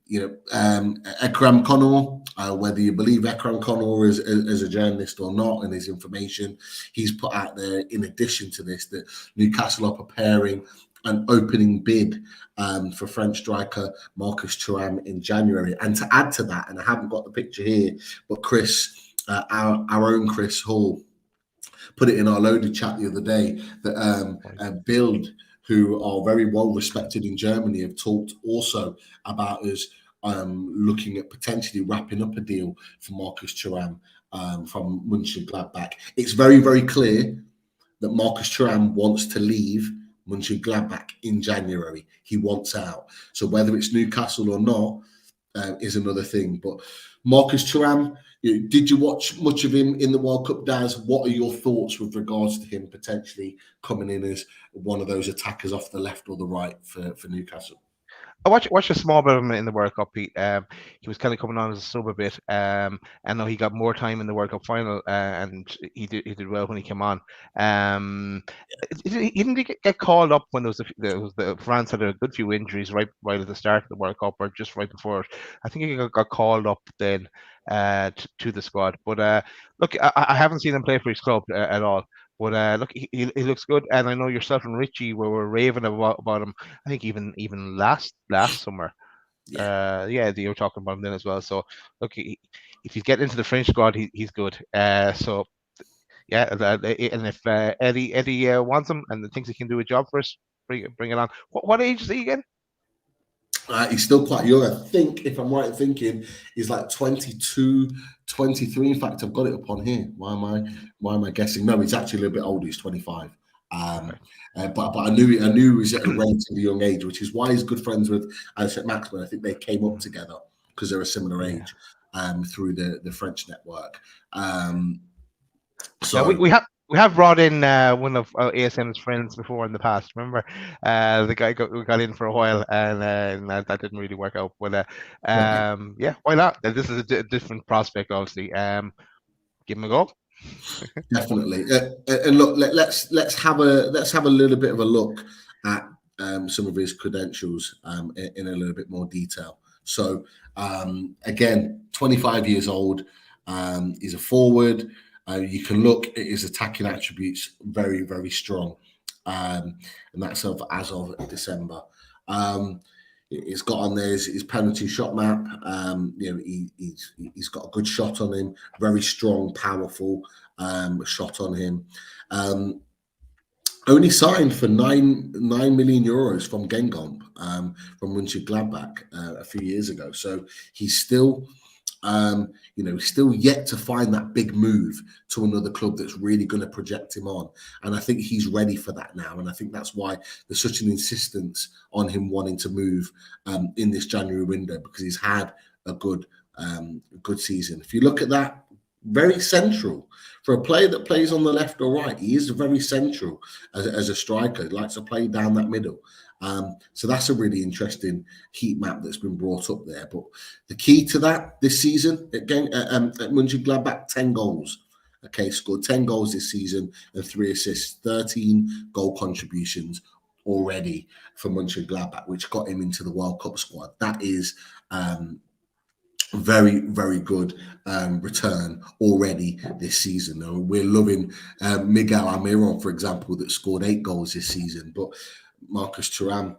Ekram Konor, whether you believe Ekram Konor as a journalist or not, and his information he's put out there, in addition to this, that Newcastle are preparing an opening bid for French striker Marcus Thuram in January. And to add to that, and I haven't got the picture here, but Chris, our own Chris Hall, put it in our loaded chat the other day that Bild, who are very well respected in Germany, have talked also about us looking at potentially wrapping up a deal for Marcus Thuram from Mönchengladbach. It's very, very clear that Marcus Thuram wants to leave Mönchengladbach in January. He wants out. So whether it's Newcastle or not is another thing. But Marcus Thuram, did you watch much of him in the World Cup, Daz? What are your thoughts with regards to him potentially coming in as one of those attackers off the left or the right for Newcastle? I watched a small bit of him in the World Cup, Pete. He was kind of coming on as a sub a bit. I know he got more time in the World Cup final, and he did well when he came on. He didn't get called up when the France had a good few injuries right at the start of the World Cup, or just right before. I think he got called up then to the squad. But look, I haven't seen him play for his club at all. But look, he looks good, and I know yourself and Richie were raving about him. I think even last summer, you were talking about him then as well. So look, if he's getting into the French squad, he's good. So yeah, and if Eddie wants him and thinks he can do a job for us, bring it on. What age is he again? He's still quite young. I think, if I'm right in thinking, he's like 22, 23. In fact, I've got it up on here. Why am I guessing? No, he's actually a little bit older. He's 25. But I knew he was at a relatively young age, which is why he's good friends with St. Maximin. I think they came up together because they're a similar age through the French network. So we have brought in one of ASM's friends before in the past. Remember, the guy we got in for a while, and that didn't really work out. But yeah, why not? This is a different prospect, obviously. Give him a go. Definitely. And look, let's have a little bit of a look at some of his credentials in a little bit more detail. So again, 25 years old. He's a forward. You can look at his attacking attributes, very, very strong. And that's as of December. He's got on there his penalty shot map. He's got a good shot on him, very strong, powerful shot on him. Only signed for 9 million euros from Guingamp, from Mönchengladbach a few years ago. So he's still still yet to find that big move to another club that's really going to project him on. And I think he's ready for that now. And I think that's why there's such an insistence on him wanting to move in this January window, because he's had a good season. If you look at that, very central for a player that plays on the left or right. He is very central as a striker. He likes to play down that middle. So that's a really interesting heat map that's been brought up there. But the key to that this season, again, at Mönchengladbach, 10 goals. Okay, scored 10 goals this season and 3 assists, 13 goal contributions already for Mönchengladbach, which got him into the World Cup squad. That is very, very good return already this season. We're loving Miguel Almiron, for example, that scored 8 goals this season. But Marcus Thuram,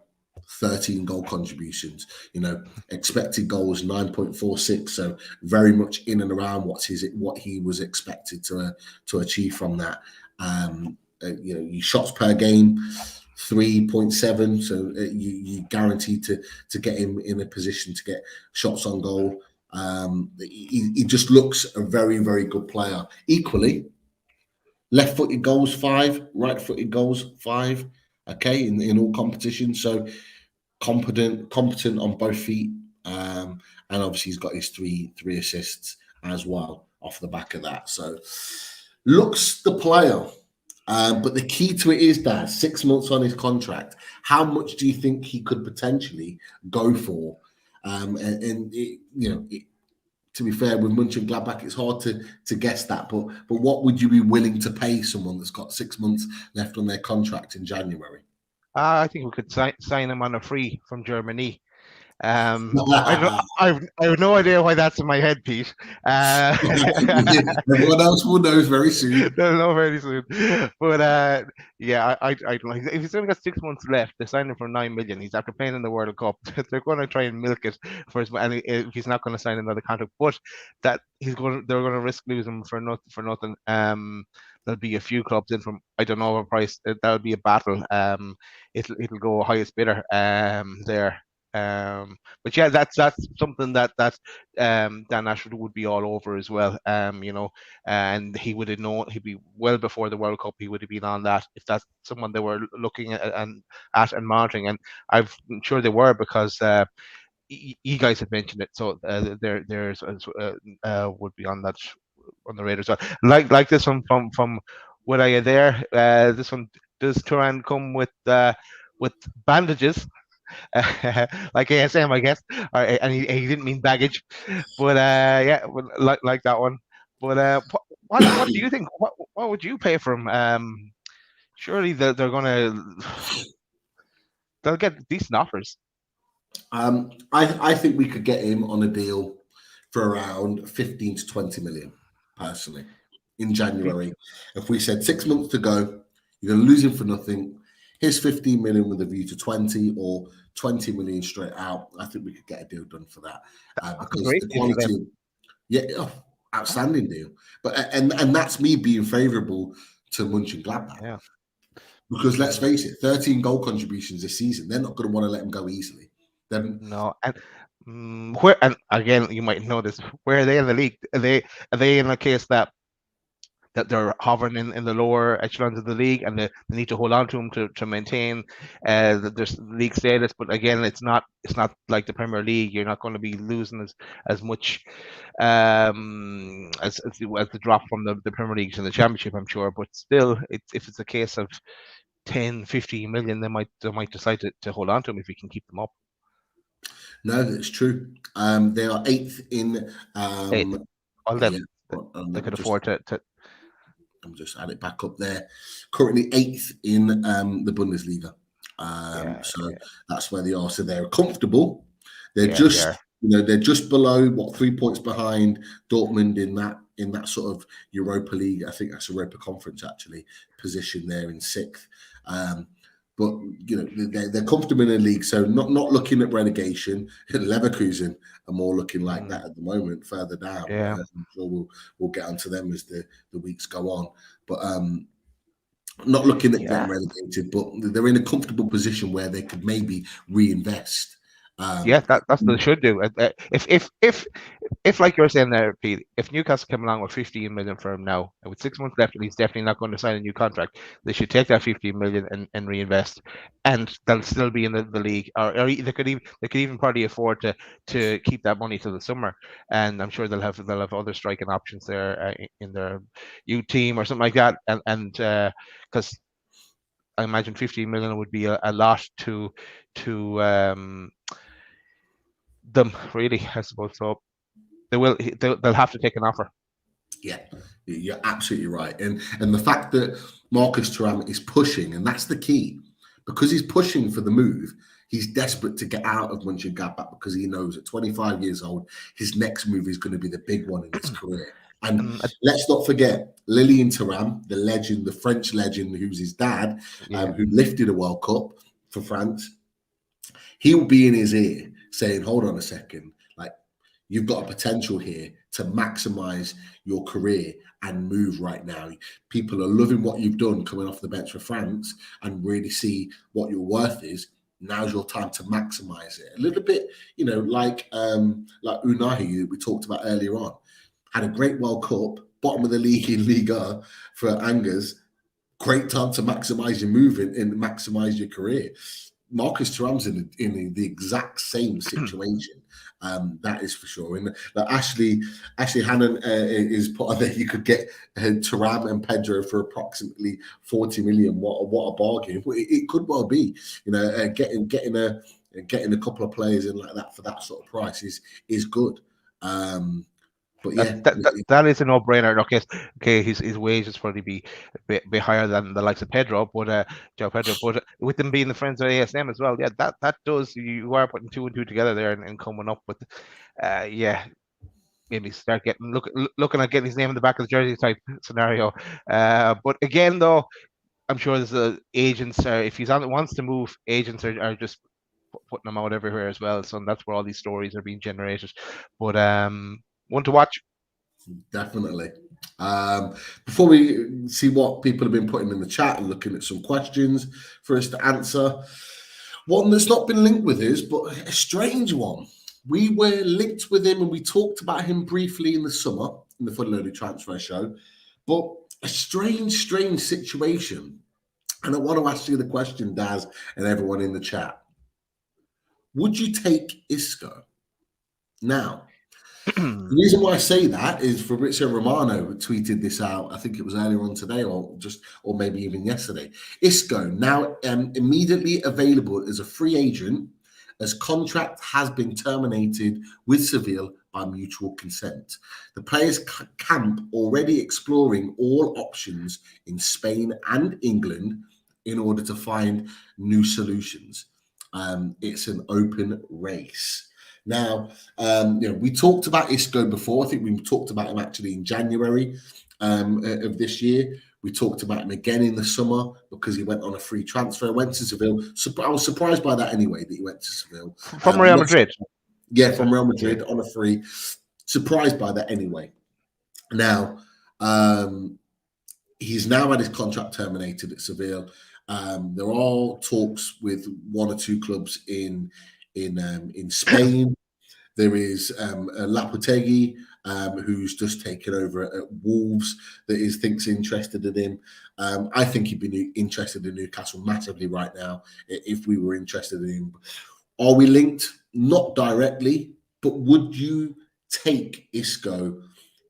13 goal contributions, expected goals 9.46, so very much in and around what he was expected to achieve from that. Your shots per game 3.7, so you guaranteed to get him in a position to get shots on goal. He just looks a very, very good player. Equally, left-footed goals 5, right-footed goals 5. Okay, in all competitions, so competent on both feet, and obviously he's got his three assists as well off the back of that. So looks the player, but the key to it is that 6 months on his contract. How much do you think he could potentially go for? To be fair, with Mönchengladbach, it's hard to guess that. But what would you be willing to pay someone that's got 6 months left on their contract in January? I think we could sign him on a free from Germany. I have no idea why that's in my head, Pete. Everyone else will know very soon. They'll know very soon. But yeah, I like, if he's only got 6 months left, they're signing for 9 million. He's after playing in the World Cup. They're going to try and milk it for his, and he's not going to sign another contract. But that they're going to risk losing him for nothing. There'll be a few clubs in from, I don't know, a price. That would be a battle. It'll go highest bidder there. But yeah, that's something that Dan Ashford would be all over as well. And he would have known, he'd be well before the World Cup. He would have been on that if that's someone they were looking at and monitoring. And I'm sure they were, because you guys had mentioned it. So there's would be on that on the radar. So like this one from what are you there? This one, does Thuram come with bandages? Like ASM, I guess, and he didn't mean baggage, but yeah, like that one. But what do you think? What would you pay for him? Surely they'll get decent offers. I think we could get him on a deal for around 15 to 20 million, personally, in January. If we said 6 months to go, you're going to lose him for nothing. Here's 15 million with a view to 20, or 20 million straight out. I think we could get a deal done for that, because the quality, outstanding deal. But and that's me being favourable to Mönchengladbach. Yeah. Because let's face it, 13 goal contributions this season, they're not going to want to let him go easily. Then No, and where, and again, you might know this. Where are they in the league? Are they in a case that they're hovering in the lower echelons of the league, and they need to hold on to them to maintain their league status. But again, it's not like the Premier League. You're not going to be losing as much as the drop from the Premier League to the Championship, I'm sure. But still, if it's a case of 10, 15 million, they might decide to hold on to them if we can keep them up. no, that's true. They are 8th in. All them, Yeah, they could afford to. I'm just add it back up there. Currently 8th in the Bundesliga. So that's where they are. So they're comfortable. They're just, they're just below 3 points behind Dortmund in that sort of Europa League. I think that's Europa Conference actually position there in 6th. But they're comfortable in the league, so not looking at relegation. Leverkusen are more looking like that at the moment, further down. Yeah. I'm sure we'll get onto them as the weeks go on. But not looking at getting relegated, but they're in a comfortable position where they could maybe reinvest. That's what they should do. If like you're saying there, Pete, if Newcastle come along with 15 million for him now, and with 6 months left, and he's definitely not going to sign a new contract, they should take that 15 million and reinvest, and they'll still be in the league, or they could even probably afford to keep that money till the summer, and I'm sure they'll have other striking options there in their youth team or something like that, and because I imagine 15 million would be a lot to them, really, I suppose. So they'll have to take an offer. Yeah, you're absolutely right. And the fact that Marcus Thuram is pushing, and that's the key, because he's pushing for the move, he's desperate to get out of Mönchengladbach because he knows at 25 years old, his next move is going to be the big one in his career. And let's not forget Lilian Thuram, the legend, the French legend, who's his dad, who lifted a World Cup for France. He'll be in his ear saying, hold on a second, like, you've got a potential here to maximize your career and move right now. People are loving what you've done coming off the bench for France and really see what your worth is. Now's your time to maximize it. A little bit, like Unai, that we talked about earlier on, had a great World Cup, bottom of the league in Liga for Angers. Great time to maximize your move and maximize your career. Marcus Thuram's in the exact same situation. That is for sure. And Ashley Hannon is put on there. You could get Thuram and Pedro for approximately 40 million. What a bargain! It could well be. Getting a couple of players in like that for that sort of price is good. But yeah, that is a no-brainer. Okay, his wages probably be a bit higher than the likes of Pedro, but Joe Pedro. But with them being the friends of ASM as well, that does, you are putting 2 and 2 together there and coming up with, maybe start looking at getting his name in the back of the jersey type scenario. But again, though, I'm sure there's agents. If he's wants to move, agents are just putting them out everywhere as well. So that's where all these stories are being generated. But one to watch. Definitely. Before we see what people have been putting in the chat and looking at some questions for us to answer, one that's not been linked with us, but a strange one. We were linked with him and we talked about him briefly in the summer in the Fully Loaded Transfer Show, but a strange situation. And I want to ask you the question, Daz, and everyone in the chat. Would you take Isco? Now, the reason why I say that is Fabrizio Romano tweeted this out. I think it was earlier on today, or maybe even yesterday. Isco now immediately available as a free agent, as contract has been terminated with Seville by mutual consent. The players' camp already exploring all options in Spain and England in order to find new solutions. It's an open race. Now, we talked about Isco before. I think we talked about him actually in January of this year. We talked about him again in the summer because he went on a free transfer, went to Seville. I was surprised by that anyway, that he went to Seville. From Real Madrid. Yeah, from Real Madrid on a free. Surprised by that anyway. Now, he's now had his contract terminated at Seville. There are talks with 1 or 2 clubs in in Spain. There is Lopetegui, who's just taken over at Wolves, that thinks interested in him. I think he'd be interested in Newcastle massively right now if we were interested in him. Are we linked? Not directly, but would you take Isco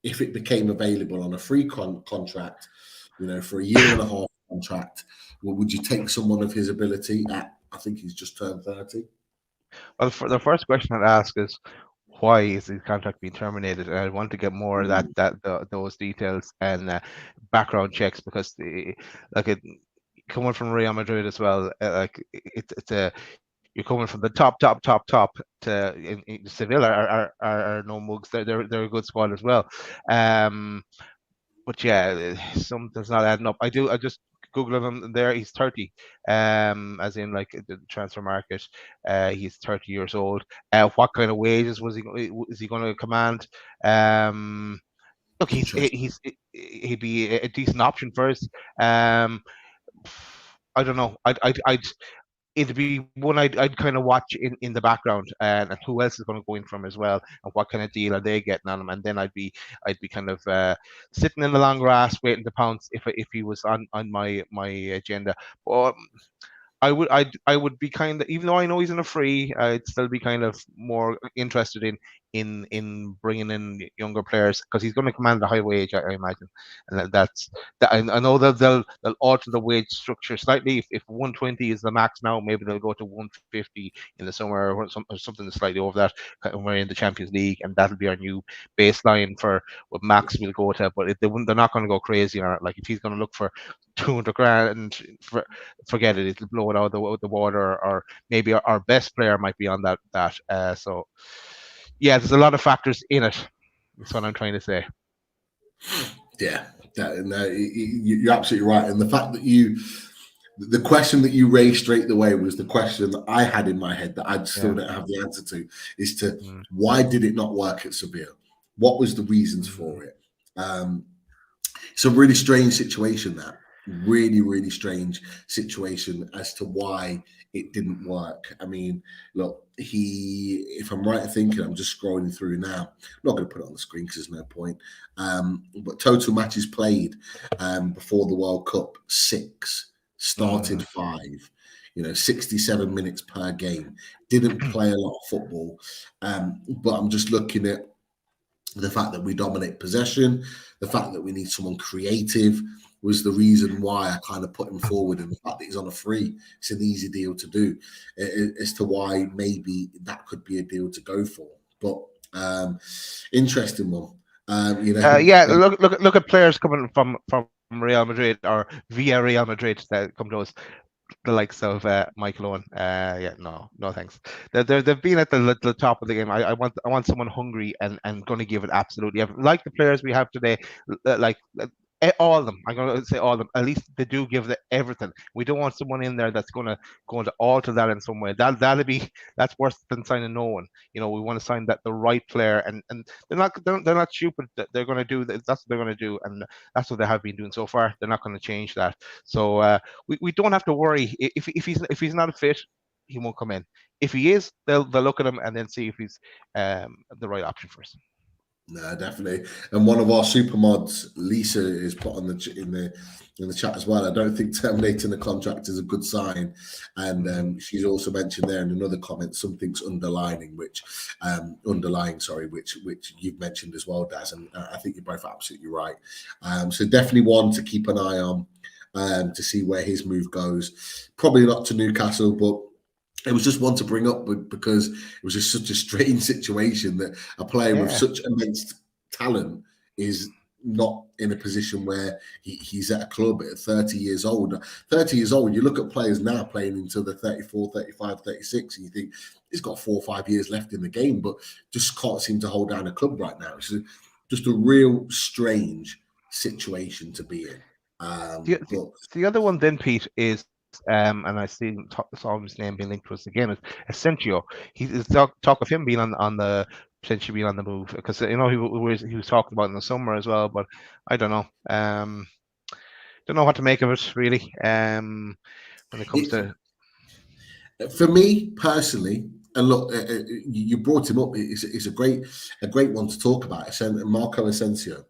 if it became available on a free contract, for a 1.5-year contract? Well, would you take someone of his ability at, I think he's just turned 30? Well, for the first question I'd ask is, why is his contract being terminated? And I want to get more of those details and background checks, because coming from Real Madrid as well, you're coming from the top to in Sevilla are no mugs. They're a good squad as well. But yeah, something's not adding up. I just Googling him there. He's 30, as in like the transfer market. He's 30 years old. What kind of wages is he going to command? Look, he'd be a decent option for us. I don't know. It'd be one I'd kind of watch in the background, and who else is going to go in from as well, and what kind of deal are they getting on him, and then I'd be kind of sitting in the long grass waiting to pounce if he was on my agenda. But I would be kind of, even though I know he's in a free, I'd still be kind of more interested in bringing in younger players, because he's going to command a high wage, I imagine, and I know that they'll alter the wage structure slightly. If 120 is the max now, maybe they'll go to 150 in the summer or something slightly over that. We're in the Champions League, and that'll be our new baseline for what max we'll go to. But they're not going to go crazy on it. Like, if he's going to look for 200 grand, forget it. It'll blow it out of the water, or maybe our best player might be on that. So yeah, there's a lot of factors in it. That's what I'm trying to say. Yeah, you're absolutely right. And the fact that the question that you raised straight away was the question that I had in my head that I still don't have the answer to, is why did it not work at Sevilla? What was the reasons for it? It's a really strange situation, that really, really strange situation as to why it didn't work. I mean, look, if I'm right in thinking, I'm just scrolling through now. I'm not going to put it on the screen because there's no point. But total matches played before the World Cup, 6, started 5. 67 minutes per game. Didn't play a lot of football. But I'm just looking at the fact that we dominate possession, the fact that we need someone creative was the reason why I kind of put him forward, and the fact that he's on a free, it's an easy deal to do, as to why maybe that could be a deal to go for. But interesting one. Look at players coming from Real Madrid or via Real Madrid that come to us. The likes of Michael Owen. No thanks. They've been at the top of the game. I want someone hungry and going to give it absolutely everything. Like the players we have today, all of them. I'm going to say all of them. At least they do give everything. We don't want someone in there that's going to alter that in some way. That's worse than signing no one. We want to sign the right player, and they're not stupid. They're going to do that's what they're going to do, and that's what they have been doing so far. They're not going to change that. So we don't have to worry if he's not a fit. He won't come in. If he is, they'll look at him and then see if he's the right option for us. No, definitely. And one of our super mods, Lisa, is put on in the chat as well. I don't think terminating the contract is a good sign. And she's also mentioned there in another comment, something's underlying, which you've mentioned as well, Daz. And I think you're both absolutely right. So definitely one to keep an eye on to see where his move goes. Probably not to Newcastle, but it was just one to bring up because it was just such a strange situation that a player with such immense talent is not in a position where he's at a club at 30 years old. 30 years old, you look at players now playing until they're 34, 35, 36, and you think he's got 4 or 5 years left in the game, but just can't seem to hold down a club right now. It's just a real strange situation to be in. The other one then, Pete, is and I saw his name being linked to us again, is Asensio. He's talk of him being on the potentially being on the move, because he was talking about in the summer as well, but I don't know. Don't know what to make of it really. When it comes to, for me personally, And look, you brought him up. It's a great one to talk about. Marco Asensio,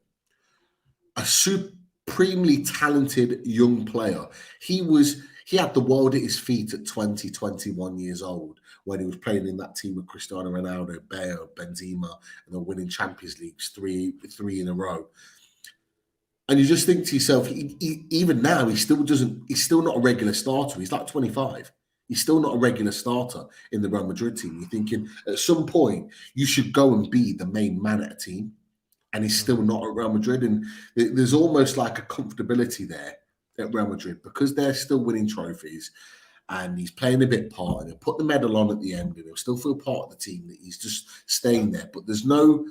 a supremely talented young player. He had the world at his feet at 20, 21 years old when he was playing in that team with Cristiano Ronaldo, Bale, Benzema, and they're winning Champions Leagues three in a row. And you just think to yourself, even now, he's still not a regular starter. He's like 25. He's still not a regular starter in the Real Madrid team. You're thinking at some point you should go and be the main man at a team, and he's still not at Real Madrid. And there's almost like a comfortability there at Real Madrid because they're still winning trophies, and he's playing a bit part, and he'll put the medal on at the end, and he'll still feel part of the team that he's just staying there. But there's no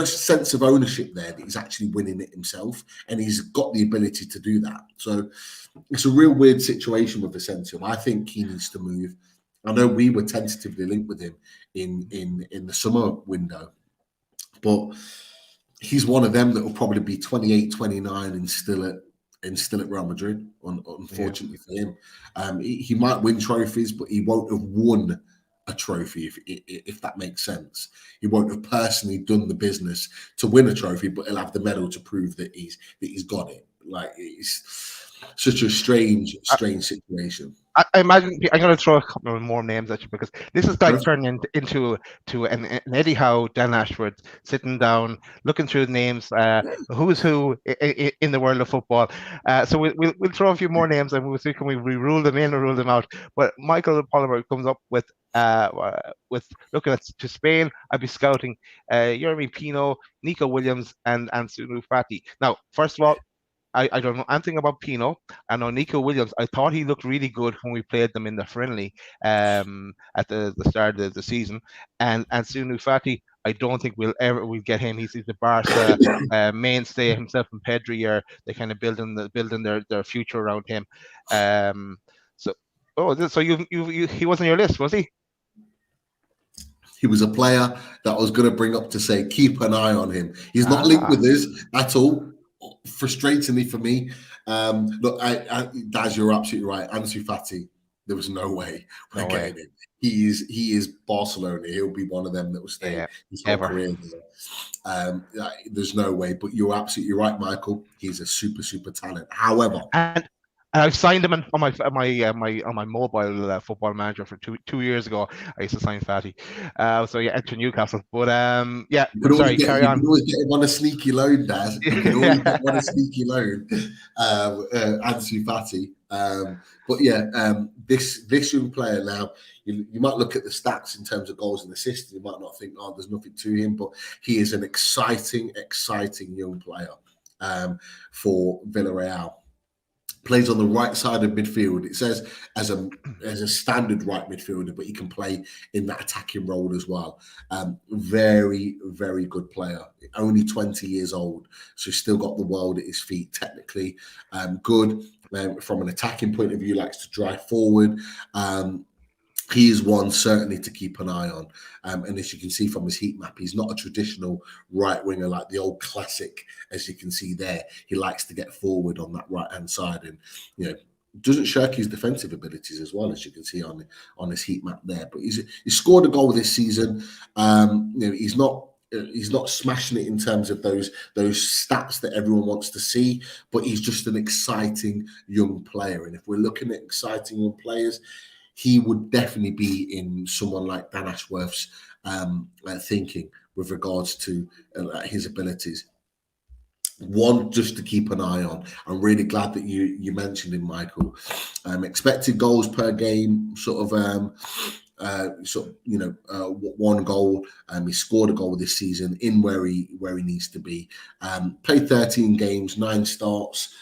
sense of ownership there that he's actually winning it himself, and he's got the ability to do that. So it's a real weird situation with Asensio. I think he needs to move. I know we were tentatively linked with him in the summer window, but he's one of them that will probably be 28, 29 and still at Real Madrid, unfortunately for him. He might win trophies, but he won't have won a trophy, if that makes sense. He won't have personally done the business to win a trophy, but he'll have the medal to prove that he's got it. Like, it's such a strange situation. I imagine I'm going to throw a couple of more names at you because this is like turning into an Eddie Howe, Dan Ashford sitting down, looking through the names, who's who in the world of football. So we'll throw a few more names and we'll see can we rule them in or rule them out. But Michael Polymer comes up with looking to Spain. I'd be scouting Yeremy Pino, Nico Williams, and Ansu Fati. Now, first of all, I don't know anything about Pino. I know Nico Williams. I thought he looked really good when we played them in the friendly at the start of the season. And Ansu Fati, I don't think we'll get him. He's the Barca mainstay. Himself and Pedri they kind of building their future around him. So he wasn't on your list, was he? He was a player that I was going to bring up to say keep an eye on him. He's not linked with us at all. Frustratingly for me, look, Daz, you're absolutely right. Ansu Fati, there was no way we're getting him. He is Barcelona. He'll be one of them that will stay his whole career. There's no way. But you're absolutely right, Michael. He's a super talent. However, and I've signed him on my mobile football manager for two years ago. I used to sign Fatty. Enter Newcastle. But carry on. You can always get him on a sneaky loan, Daz. You can always get him on a sneaky loan, Ansu Fati. This young player now, you might look at the stats in terms of goals and assists. You might not think, there's nothing to him, but he is an exciting young player for Villarreal. Plays on the right side of midfield. It says as a standard right midfielder, but he can play in that attacking role as well. Very good player. Only 20 years old, so he's still got the world at his feet. Technically, good from an attacking point of view. Likes to drive forward. He is one certainly to keep an eye on. And as you can see from his heat map, he's not a traditional right winger like the old classic, as you can see there. He likes to get forward on that right-hand side and, doesn't shirk his defensive abilities as well, as you can see on his heat map there. But he's scored a goal this season. He's not smashing it in terms of those stats that everyone wants to see, but he's just an exciting young player. And if we're looking at exciting young players, he would definitely be in someone like Dan Ashworth's thinking with regards to his abilities. One just to keep an eye on. I'm really glad that you mentioned him, Michael. Expected goals per game, one goal. He scored a goal this season in where he needs to be. Played 13 games, 9 starts.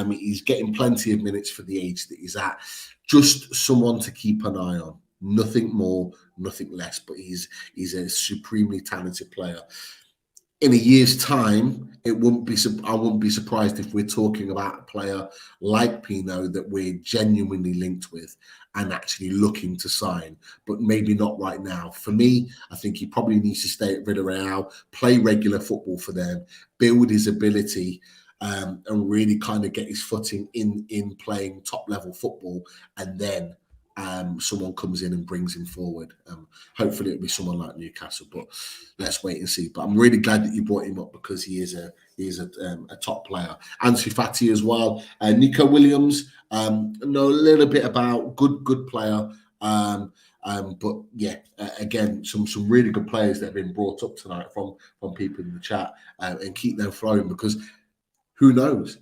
He's getting plenty of minutes for the age that he's at. Just someone to keep an eye on. Nothing more, nothing less. But he's a supremely talented player. In a year's time, I wouldn't be surprised if we're talking about a player like Pino that we're genuinely linked with and actually looking to sign, but maybe not right now. For me, I think he probably needs to stay at Villarreal, play regular football for them, build his ability, and really kind of get his footing in playing top level football, and then someone comes in and brings him forward. Hopefully it'll be someone like Newcastle, but let's wait and see. But I'm really glad that you brought him up because he is a top player. Ansu Fati as well. Nico Williams, know a little bit about good player. But yeah, again, some really good players that have been brought up tonight from people in the chat, and keep them flowing because who knows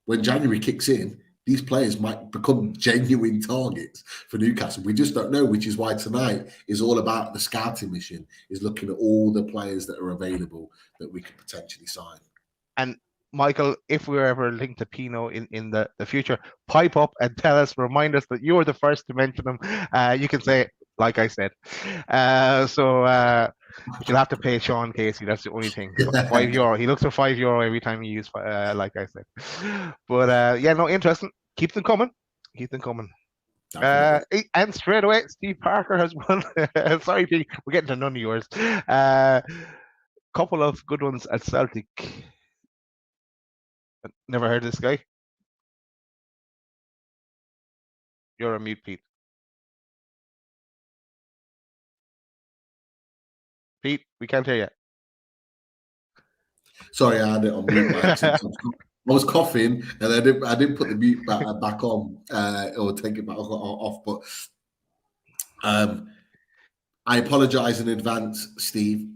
when January kicks in, these players might become genuine targets for Newcastle. We just don't know, which is why tonight is all about the scouting mission, is looking at all the players that are available that we could potentially sign. And Michael, if we're ever linked to Pino in the future, pipe up and tell us, remind us that you were the first to mention them. You can say, like I said. But you'll have to pay Sean Casey. That's the only thing. €5. He looks for €5 every time he uses, like I said. But yeah, no, interesting. Keep them coming. Keep them coming. And straight away, Steve Parker has won. Sorry, Pete, we're getting to none of yours. Couple of good ones at Celtic. Never heard of this guy. You're a mute, Pete. Pete, we can't hear you. Sorry, I had it on mute. I was coughing and I didn't put the mute back on or take it back off. But I apologise in advance, Steve.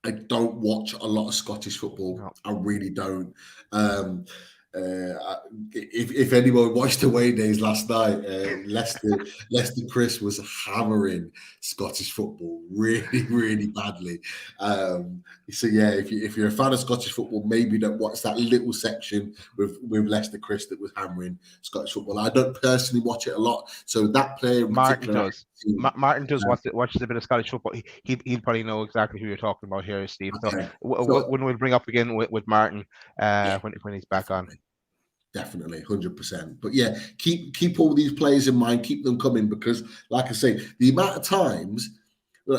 I don't watch a lot of Scottish football. No. I really don't. If anyone watched away days last night, Leicester Chris was hammering Scottish football really badly. So yeah, if you're a fan of Scottish football, maybe don't watch that little section with Leicester Chris that was hammering Scottish football. I don't personally watch it a lot, so that player in Martin does. Martin does watches a bit of Scottish football. He'll probably know exactly who you're talking about here, Steve. Okay. So when we'll bring up again with Martin when he's back on. Definitely, 100%. But yeah, keep all these players in mind. Keep them coming because, like I say, the amount of times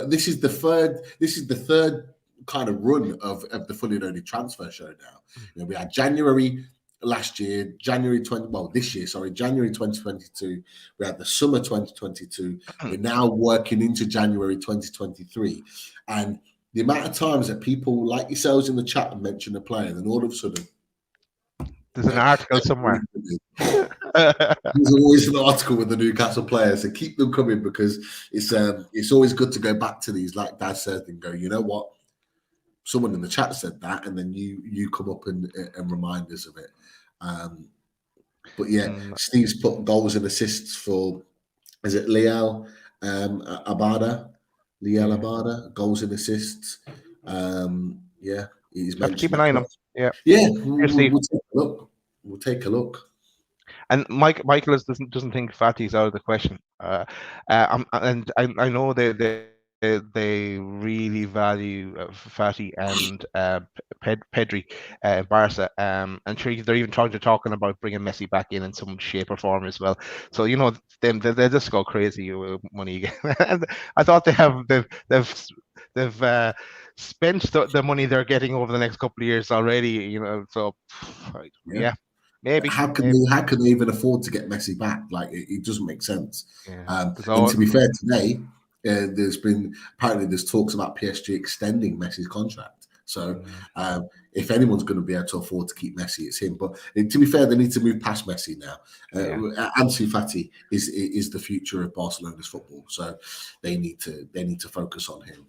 this is the third kind of run of the fully loaded transfer show now. You know, we had January last year, January 2022. We had the summer 2022. We're now working into January 2023, and the amount of times that people like yourselves in the chat mention a player, and then all of a sudden. There's an article somewhere. There's always an article with the Newcastle players, so keep them coming because it's always good to go back to these, like Dad said, and go, you know what? Someone in the chat said that, and then you come up and remind us of it. But yeah, Steve's put goals and assists for, is it Liel Abada? Liel Abada, goals and assists. Yeah, he's mentioned. Keep an eye on him. Yeah, we'll take a look. We'll take a look. And Michael doesn't think Fati's out of the question. And I know they really value Fati and Pedri, Barca. And sure they're even talking about bringing Messi back in some shape or form as well. So you know they just go crazy with money again. And I thought they've spent the money they're getting over the next couple of years already, you know. So yeah, maybe. How can they even afford to get Messi back? Like it doesn't make sense. Yeah. And to be fair, today there's talks about PSG extending Messi's contract. So if anyone's going to be able to afford to keep Messi, it's him. But to be fair, they need to move past Messi now. Ansu Fati is the future of Barcelona's football, so they need to focus on him.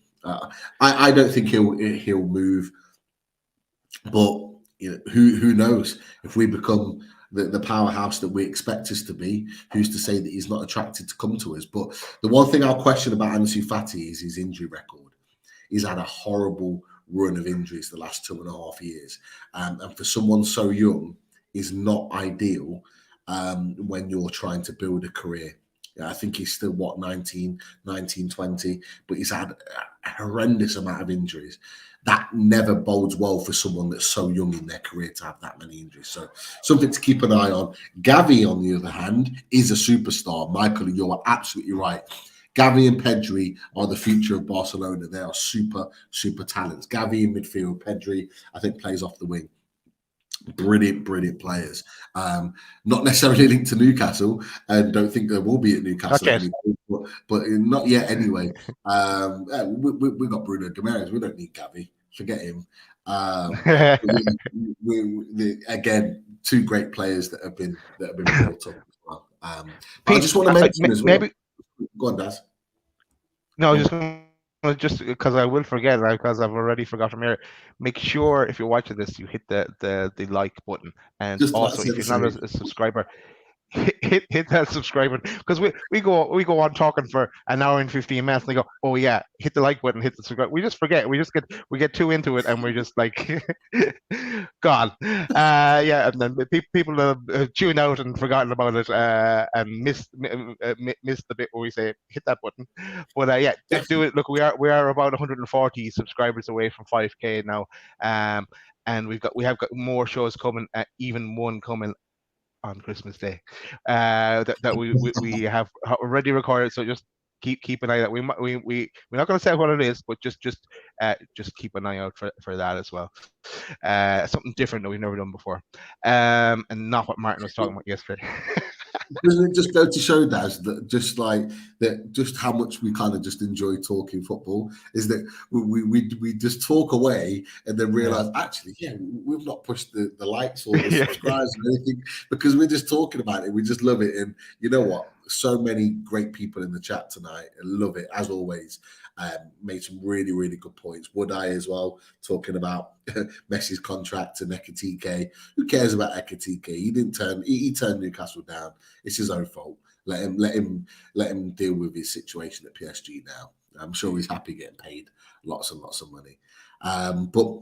I don't think he'll move, but you know, who knows if we become the powerhouse that we expect us to be? Who's to say that he's not attracted to come to us? But the one thing I'll question about Ansu Fati is his injury record. He's had a horrible run of injuries the last 2.5 years, and for someone so young, is not ideal when you're trying to build a career. I think he's still 19, 20, but he's had a horrendous amount of injuries. That never bodes well for someone that's so young in their career to have that many injuries. So something to keep an eye on. Gavi, on the other hand, is a superstar. Michael, you're absolutely right. Gavi and Pedri are the future of Barcelona. They are super talents. Gavi in midfield, Pedri, I think, plays off the wing. brilliant players. Not necessarily linked to Newcastle, and don't think they will be at Newcastle Okay. anymore, but not yet anyway. We got Bruno Guimaraes. We don't need Gavi. Forget him. Again, two great players that have been brought up as well. But I just want to mention as well. Maybe. Go on, Daz. No, I was just because I will forget, because I've already forgotten here. Make sure if you're watching this, you hit the like button, and Just also if you're not a subscriber, hit that subscribe button, because we go on talking for an hour and 15 minutes, and they go, oh yeah, hit the like button, hit the subscribe. We just forget. We get too into it, and we're just like gone. Yeah, and then people have tuned out and forgotten about it, and missed the bit where we say hit that button. But yeah, just do it. Look, we are about 140 subscribers away from 5K now, and we have got more shows coming, even one coming on Christmas Day, that we have already recorded. So just keep an eye out. We're not going to say what it is, but just keep an eye out for that as well. Something different that we've never done before, and not what Martin was talking about yesterday. Doesn't it just go to show, Daz, that just how much we kind of just enjoy talking football, is that we just talk away and then realize actually, we've not pushed the likes or the subscribes or anything, because we're just talking about it. We just love it. And you know what? So many great people in the chat tonight. I love it, as always. Made some really good points. Woodeye as well, talking about Messi's contract to Ekitike. Who cares about Ekitike? He turned Newcastle down. It's his own fault. Let him deal with his situation at PSG now. I'm sure he's happy getting paid lots and lots of money. But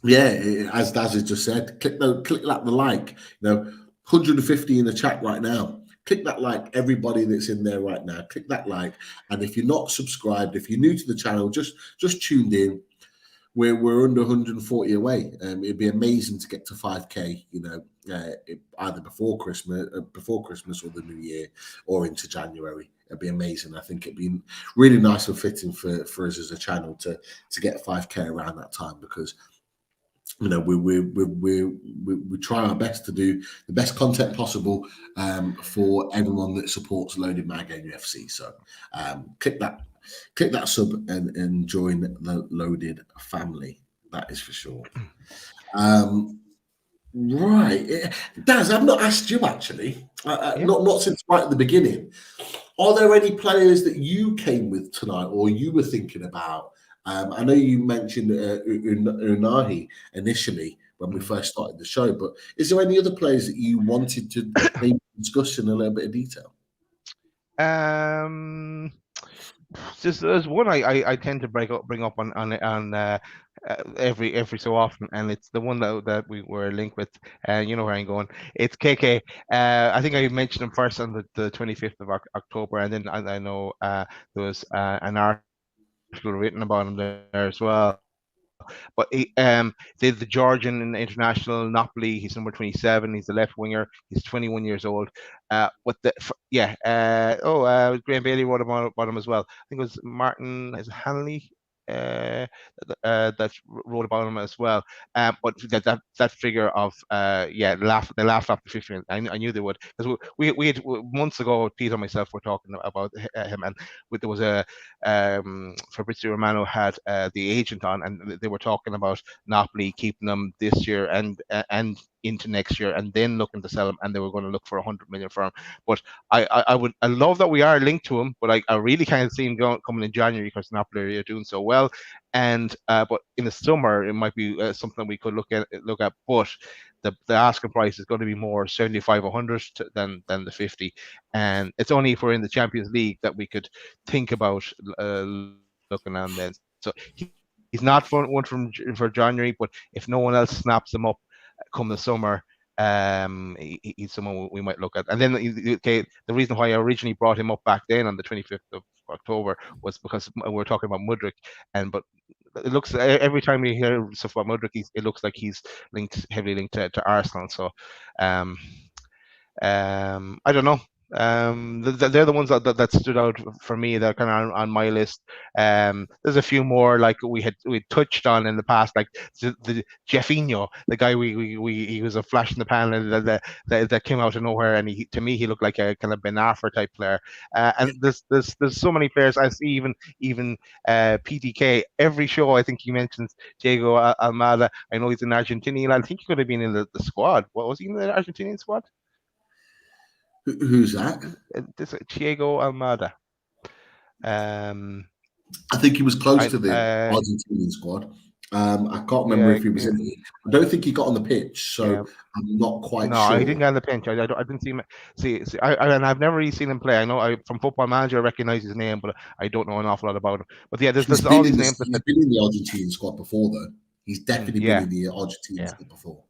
yeah, as Daz has just said, click that the like. 150 in the chat right now. Click that like, everybody that's in there right now. Click that like, and if you're not subscribed, if you're new to the channel, just tuned in, we're under 140 away. It'd be amazing to get to 5K. Either before Christmas or the New Year, or into January. It'd be amazing. I think it'd be really nice and fitting for us as a channel to get 5K around that time, because we try our best to do the best content possible for everyone that supports Loaded Mag NUFC. So click that sub and join the Loaded family. That is for sure. Right, Daz, I've not asked you actually. Not since right at the beginning. Are there any players that you came with tonight, or you were thinking about? I know you mentioned Unahi initially when we first started the show, but is there any other players that you wanted to maybe discuss in a little bit of detail? Just there's one I tend to bring up on every so often, and it's the one that we were linked with, and you know where I'm going. It's KK. I think I mentioned him first on the 25th of October, and then I know there was an article written about him there as well. But the Georgian international Napoli, he's number 27. He's the left winger. He's 21 years old. Graham Bailey wrote about him as well. I think it was Martin Hanley that wrote about him as well. But that figure of they laughed off the 50. I knew they would, because we had months ago, Pete and myself were talking about him, and there was a Fabrizio Romano had the agent on, and they were talking about Napoli keeping them this year and into next year, and then looking to sell him, and they were going to look for 100 million for him. But I love that we are linked to him, but I really can't see him coming in January, because Napoli are doing so well. And but in the summer it might be something we could look at. But the asking price is going to be more 75 or 100 than the 50, and it's only if we're in the Champions League that we could think about looking on then. So he's not one for January, but if no one else snaps him up come the summer, he's someone we might look at. And then the reason why I originally brought him up back then on the 25th of October was because we were talking about Mudryk, but it looks, every time we hear stuff about Mudryk, it looks like he's heavily linked to Arsenal. So I don't know. They're the ones that stood out for me. That kind of on my list. There's a few more like we touched on in the past, like the Jeffinho, the guy he was a flash in the pan that came out of nowhere, and to me he looked like a kind of Ben Arfa type player. And there's so many players. I see even PDK every show. I think he mentions Diego Almada. I know he's an Argentinian. I think he could have been in the squad. What was he in the Argentinian squad? Who's that? This Diego Almada. I think he was close to the Argentinian squad. I can't remember if he was in it. I don't think he got on the pitch, so I'm not quite sure. No, he didn't get on the pitch. I didn't see him. And I've never really seen him play. I know from Football Manager I recognize his name, but I don't know an awful lot about him. But yeah, there's all these names. He's been in the Argentinian squad before, though. He's definitely been in the Argentinian squad before.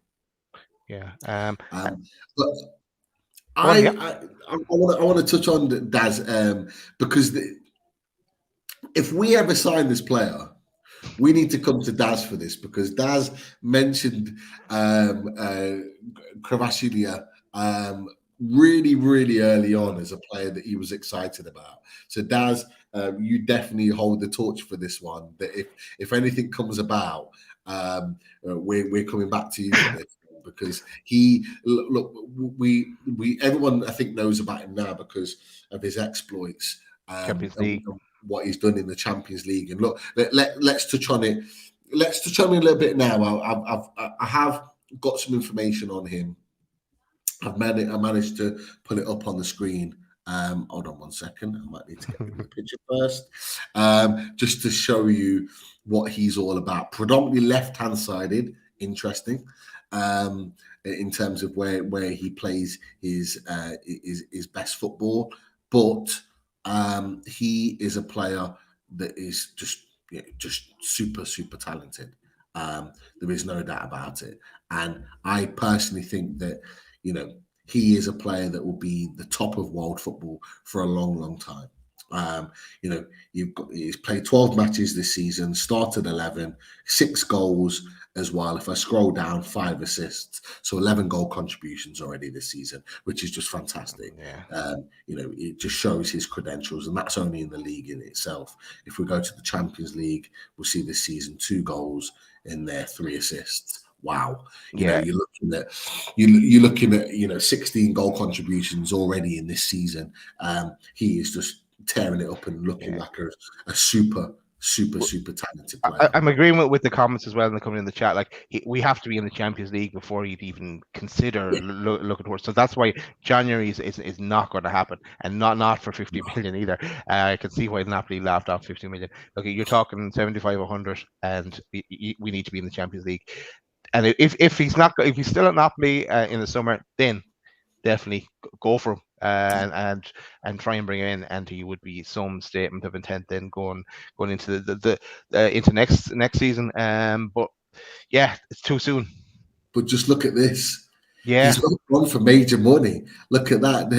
Yeah. But I want to touch on Daz because if we ever sign this player, we need to come to Daz for this, because Daz mentioned Kvashilia really, really early on as a player that he was excited about. So Daz, you definitely hold the torch for this one. That if anything comes about, we're coming back to you for this. Because everyone I think knows about him now because of his exploits, Champions League, what he's done in the Champions League. And look, let's touch on it. Let's touch on it a little bit now. I have got some information on him. I managed to put it up on the screen. Hold on 1 second. I might need to get the picture first, just to show you what he's all about. Predominantly left-hand sided. Interesting. In terms of where he plays his best football, but he is a player that is just super talented. There is no doubt about it, and I personally think that he is a player that will be the top of world football for a long time. He's played 12 matches this season, started 11, 6 goals as well. If I scroll down, 5 assists, so 11 goal contributions already this season, which is just fantastic. It just shows his credentials, and that's only in the league in itself. If we go to the Champions League, we'll see this season 2 goals in there, 3 assists. Wow. You're looking at 16 goal contributions already in this season. He is just tearing it up and looking like a super talented player. I'm agreeing with the comments as well, and coming in the chat. Like we have to be in the Champions League before you'd even consider looking towards. So that's why January is not going to happen, and not for 50 million either. I can see why Napoli laughed off 50 million. Okay, you're talking 75, 100, and we need to be in the Champions League. And if he's still at Napoli in the summer, then definitely go for him. And try and bring him in, and he would be some statement of intent then going into the into next season. But yeah, it's too soon. But just look at this. Yeah, he's not gone for major money. Look at that,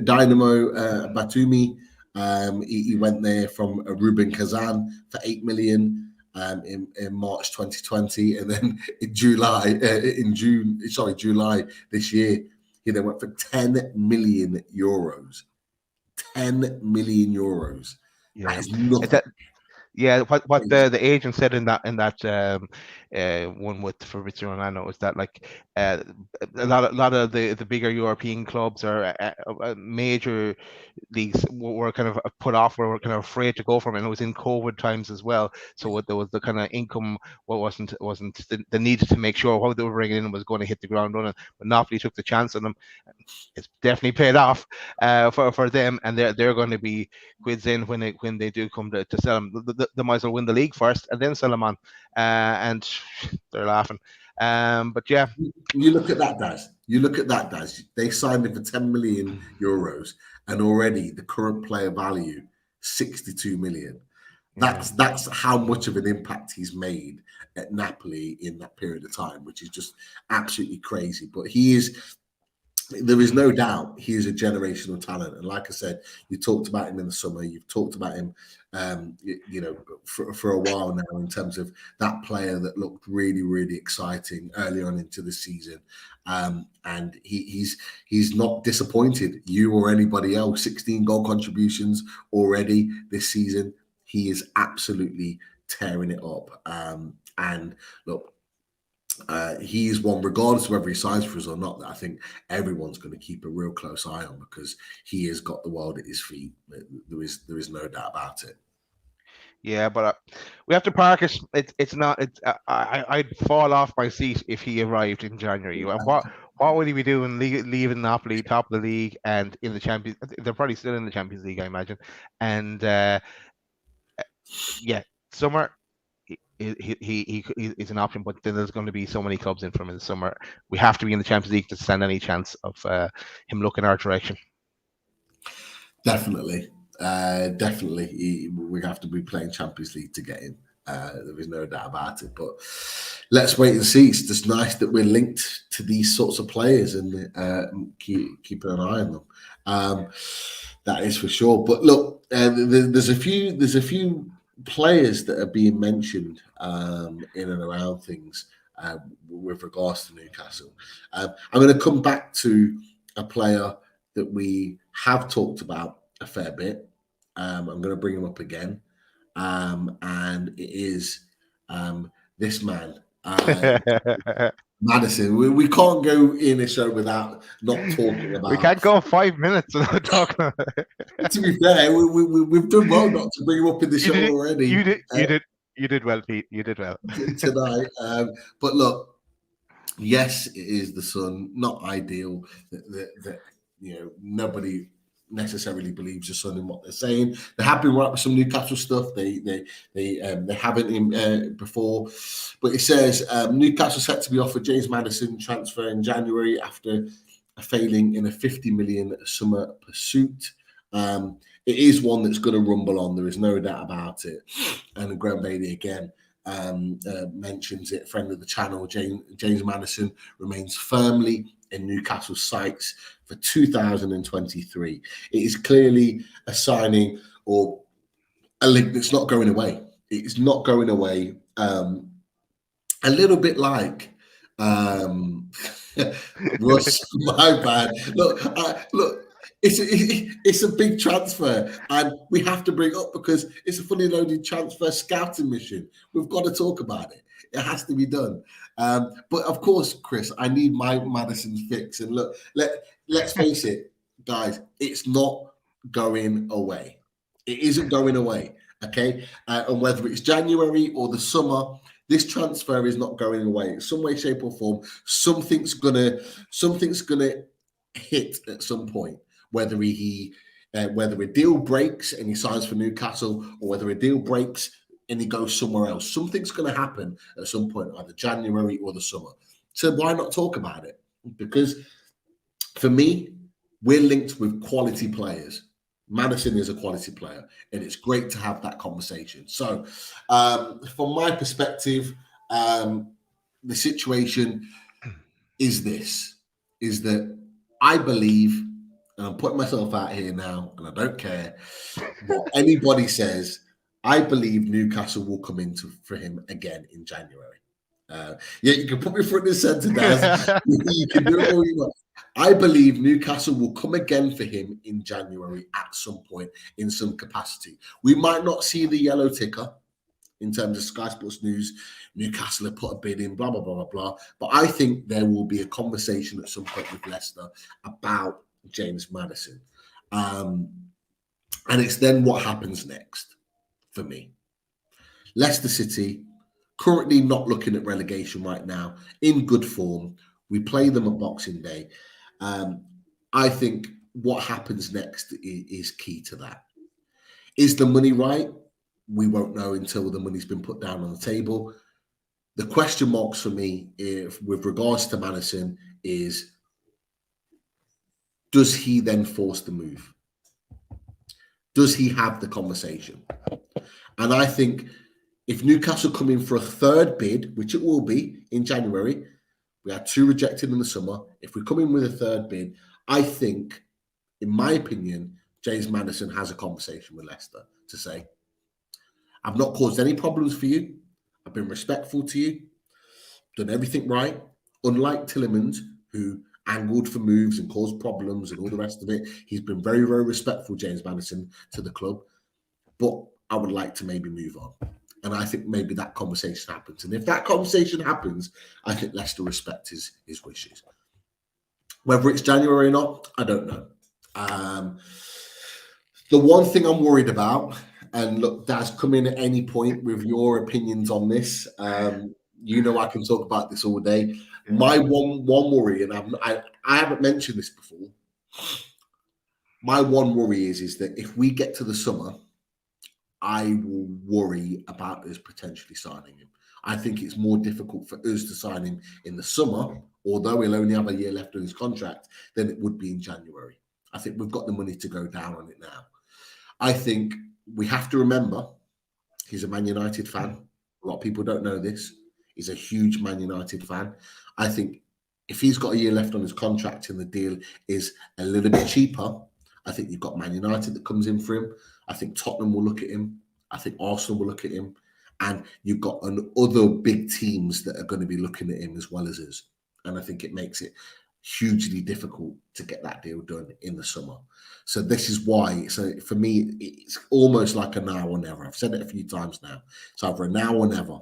Dynamo Batumi. He went there from Rubin Kazan for 8 million. In March 2020, and then in July this year, he then went for 10 million euros. 10 million euros. Yeah. That is nothing. What the agent said in that one with Fabrizio Romano was that like a lot of the bigger European clubs or major leagues were kind of put off, were kind of afraid to go for him, and it was in COVID times as well. So there was the kind of income wasn't the need to make sure what they were bringing in was going to hit the ground running. But Napoli took the chance on them. It's definitely paid off for them, and they're going to be quids in when they do come to sell them. They might as well win the league first and then sell them on, and they're laughing. But yeah, you look at that, Daz. They signed him for 10 million euros, and already the current player value 62 million. That's how much of an impact he's made at Napoli in that period of time, which is just absolutely crazy. But he is there is no doubt he is a generational talent. And like I said, you talked about him in the summer. You've talked about him, for a while now in terms of that player that looked really, really exciting early on into the season. And he's not disappointed you or anybody else. 16 goal contributions already this season. He is absolutely tearing it up. And look, he is one, regardless of whether he signs for us or not, that I think everyone's going to keep a real close eye on, because he has got the world at his feet. There is no doubt about it. Yeah, but we have to park it. It's not. I'd fall off my seat if he arrived in January. What would he be doing? Leaving Napoli, top of the league, and in the Champions? They're probably still in the Champions League, I imagine. And yeah, summer. He is an option, but then there's going to be so many clubs in from in the summer. We have to be in the Champions League to stand any chance of him looking our direction. Definitely. We have to be playing Champions League to get him. There is no doubt about it. But let's wait and see. It's just nice that we're linked to these sorts of players and keeping an eye on them. That is for sure. But look, there's a few players that are being mentioned in and around things with regards to Newcastle. I'm going to come back to a player that we have talked about a fair bit. I'm going to bring him up again, and it is this man, Maddison. We can't go in a show without not talking about. We can't go 5 minutes without talking about it. To be fair, we've done well not to bring him up in the show already. You did well, Pete. You did well tonight. But look, yes, it is the Sun. Not ideal. That nobody necessarily believes the Sun in what they're saying. They have been right with some Newcastle stuff. They haven't before, but it says Newcastle set to be offered James Maddison transfer in January after failing in a 50 million summer pursuit. It is one that's going to rumble on. There is no doubt about it. And Graham Bailey again mentions it. Friend of the channel, James Maddison remains firmly in Newcastle's sights for 2023. It is clearly a signing or a link that's not going away. It's not going away. A little bit like Russ, my bad. Look. It's a big transfer, and we have to bring it up because it's a fully loaded transfer scouting mission. We've got to talk about it. It has to be done. But of course, Chris, I need my Maddison's fix. And look, let's face it, guys, it's not going away. It isn't going away. Okay, and whether it's January or the summer, this transfer is not going away. In some way, shape, or form, something's gonna hit at some point. Whether whether a deal breaks and he signs for Newcastle, or whether a deal breaks and he goes somewhere else, something's going to happen at some point, either January or the summer. So why not talk about it? Because for me, we're linked with quality players. Maddison is a quality player, and it's great to have that conversation. So from my perspective, the situation is that I believe, and I'm putting myself out here now, and I don't care what anybody says, I believe Newcastle will come for him again in January. You can put me front and centre, Daz. You can do it all you want. I believe Newcastle will come again for him in January at some point in some capacity. We might not see the yellow ticker in terms of Sky Sports News. Newcastle have put a bid in, blah, blah, blah, blah, blah. But I think there will be a conversation at some point with Leicester about James Maddison. And it's then what happens next for me. Leicester City, currently not looking at relegation right now, in good form. We play them at Boxing Day. I think what happens next is key to that. Is the money right? We won't know until the money's been put down on the table. The question marks for me, with regards to Maddison, is does he then force the move? Does he have the conversation? And I think if Newcastle come in for a third bid, which it will be in January, We had 2 rejected in the summer. If we come in with a 3rd bid, I think, in my opinion, James Maddison has a conversation with Leicester to say, I've not caused any problems for you. I've been respectful to you, done everything right. Unlike Tillemans, who angled for moves and caused problems and all the rest of it, he's been very, very respectful, James Maddison, to the club. But I would like to maybe move on. And I think maybe that conversation happens. And if that conversation happens, I think Leicester respect his wishes. Whether it's January or not, I don't know. The one thing I'm worried about, and look, Daz, come in at any point with your opinions on this. You know I can talk about this all day. My one worry, and I haven't mentioned this before, my one worry is that if we get to the summer, I will worry about us potentially signing him. I think it's more difficult for us to sign him in the summer, although he'll only have a year left on his contract, than it would be in January. I think we've got the money to go down on it now. I think we have to remember he's a Man United fan. A lot of people don't know this. He's a huge Man United fan. I think if he's got a year left on his contract and the deal is a little bit cheaper, I think you've got Man United that comes in for him. I think Tottenham will look at him. I think Arsenal will look at him. And you've got other big teams that are going to be looking at him as well as us. And I think it makes it hugely difficult to get that deal done in the summer. So this is why. So for me, it's almost like a now or never. I've said it a few times now. It's either a now or never.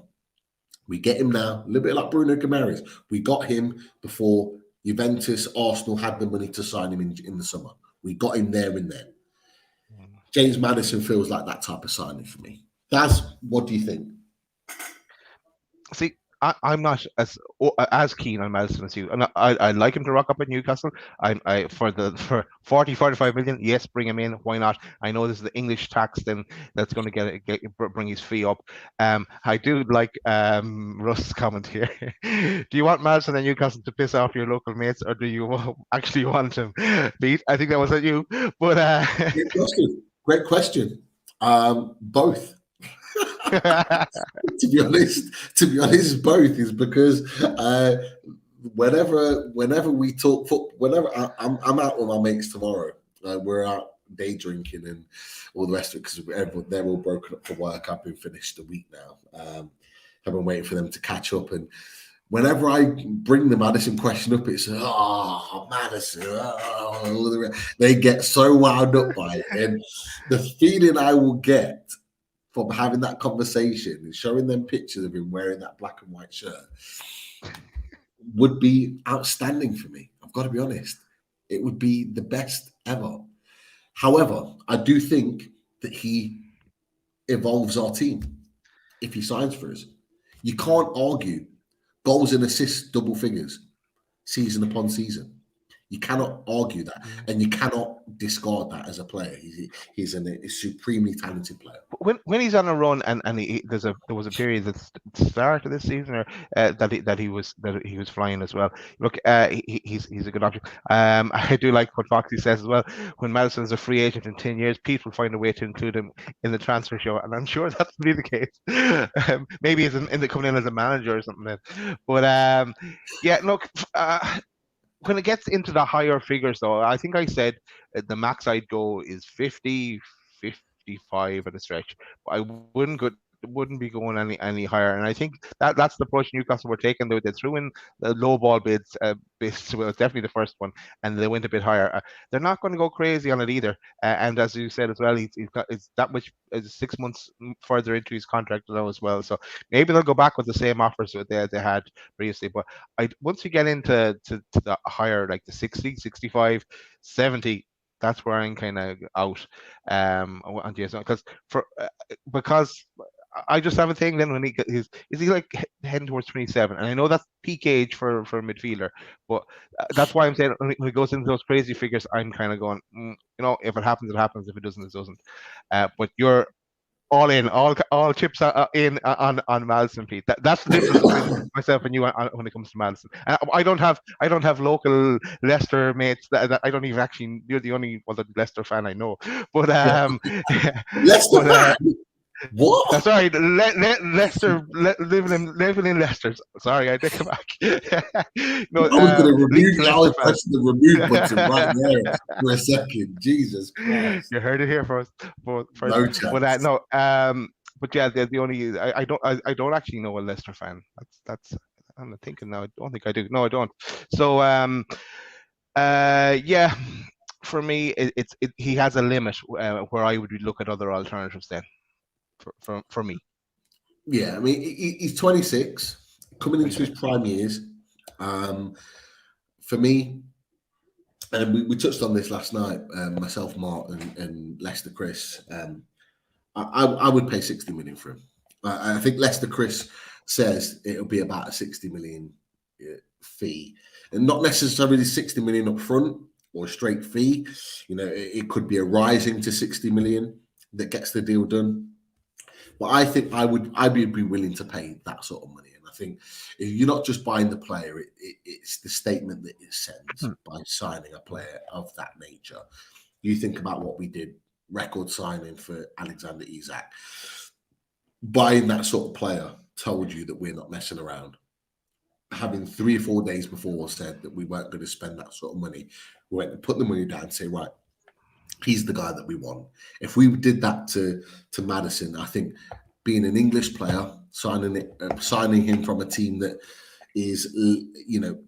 We get him now, a little bit like Bruno Guimaraes. We got him before Juventus, Arsenal had the money to sign him in the summer. We got him there and then. James Maddison feels like that type of signing for me. Daz, what do you think? See, I'm not as keen on Maddison as you, and I like him to rock up at Newcastle. For 45 million, yes, bring him in. Why not? I know this is the English tax then that's going to bring his fee up. I do like Russ's comment here. Do you want Maddison and Newcastle to piss off your local mates, or do you actually want him beat? I think that was at you, but great question. Both. to be honest, both is because whenever we talk football, I'm out with my mates tomorrow. We're out day drinking and all the rest of it because they're all broken up for work. I've been finished a week now. I've been waiting for them to catch up, and whenever I bring the Maddison question up, it's Maddison. They get so wound up by it, and the feeling I will get from having that conversation and showing them pictures of him wearing that black and white shirt would be outstanding for me. I've got to be honest. It would be the best ever. However, I do think that he evolves our team if he signs for us. You can't argue goals and assists, double figures, season upon season. You cannot argue that, and you cannot discard that as a player. He's a supremely talented player. When he's on a run, and there was a period at the start of this season that he was flying as well. Look, he's a good option. I do like what Foxy says as well. When Maddison is a free agent in 10 years, Pete will find a way to include him in the transfer show, and I'm sure that's really the case. Maybe he's coming in as a manager or something. Then. But yeah, look. When it gets into the higher figures, though, I think I said the max I'd go is 50, 55 at a stretch. I wouldn't be going any higher, and I think that's the approach Newcastle were taking. They threw in the low ball bids. Well, definitely the first one, and they went a bit higher. They're not going to go crazy on it either. And as you said as well, it's that much 6 months further into his contract now as well. So maybe they'll go back with the same offers that they had previously. But once you get into the higher, like the 60, 65, 70. That's where I'm kind of out on Jason because I just have a thing then when is he like heading towards 27, and I know that's peak age for a midfielder, but that's why I'm saying when he goes into those crazy figures, I'm kind of going, if it happens, it happens. If it doesn't, it doesn't. But you're all in, all chips are in on Maddison, Pete. That's the difference between myself and you when it comes to Maddison. And I don't have local Leicester mates that I don't even actually. You're the only Leicester fan I know. But Leicester fan. What? Sorry, Leicester, living in Leicester. Sorry, I take it back. No, I was going to linked remove. to I was Leicester fans. pressing the remove button right there for a second. Jesus Christ! You heard it here first. No But chance. no, but yeah, the only I don't actually know a Leicester fan. That's I'm thinking now. I don't think I do. No, I don't. So yeah, for me, he has a limit where I would look at other alternatives then. For me. Yeah, I mean, he's 26, coming into his 26. prime years. For me, and we touched on this last night, myself, Mark, and Leicester Chris. I would pay 60 million for him. I think Leicester Chris says it'll be about a 60 million fee, and not necessarily 60 million up front or a straight fee. You know, it could be a rising to 60 million that gets the deal done. But I think I'd be willing to pay that sort of money. And I think if you're not just buying the player, it's the statement that it sends by signing a player of that nature. You think about what we did, record signing for Alexander Isak. Buying that sort of player told you that we're not messing around. Having 3 or 4 days before said that we weren't going to spend that sort of money, we went to put the money down and say, right, he's the guy that we want. If we did that to Maddison, I think being an English player, signing him from a team that is, you know,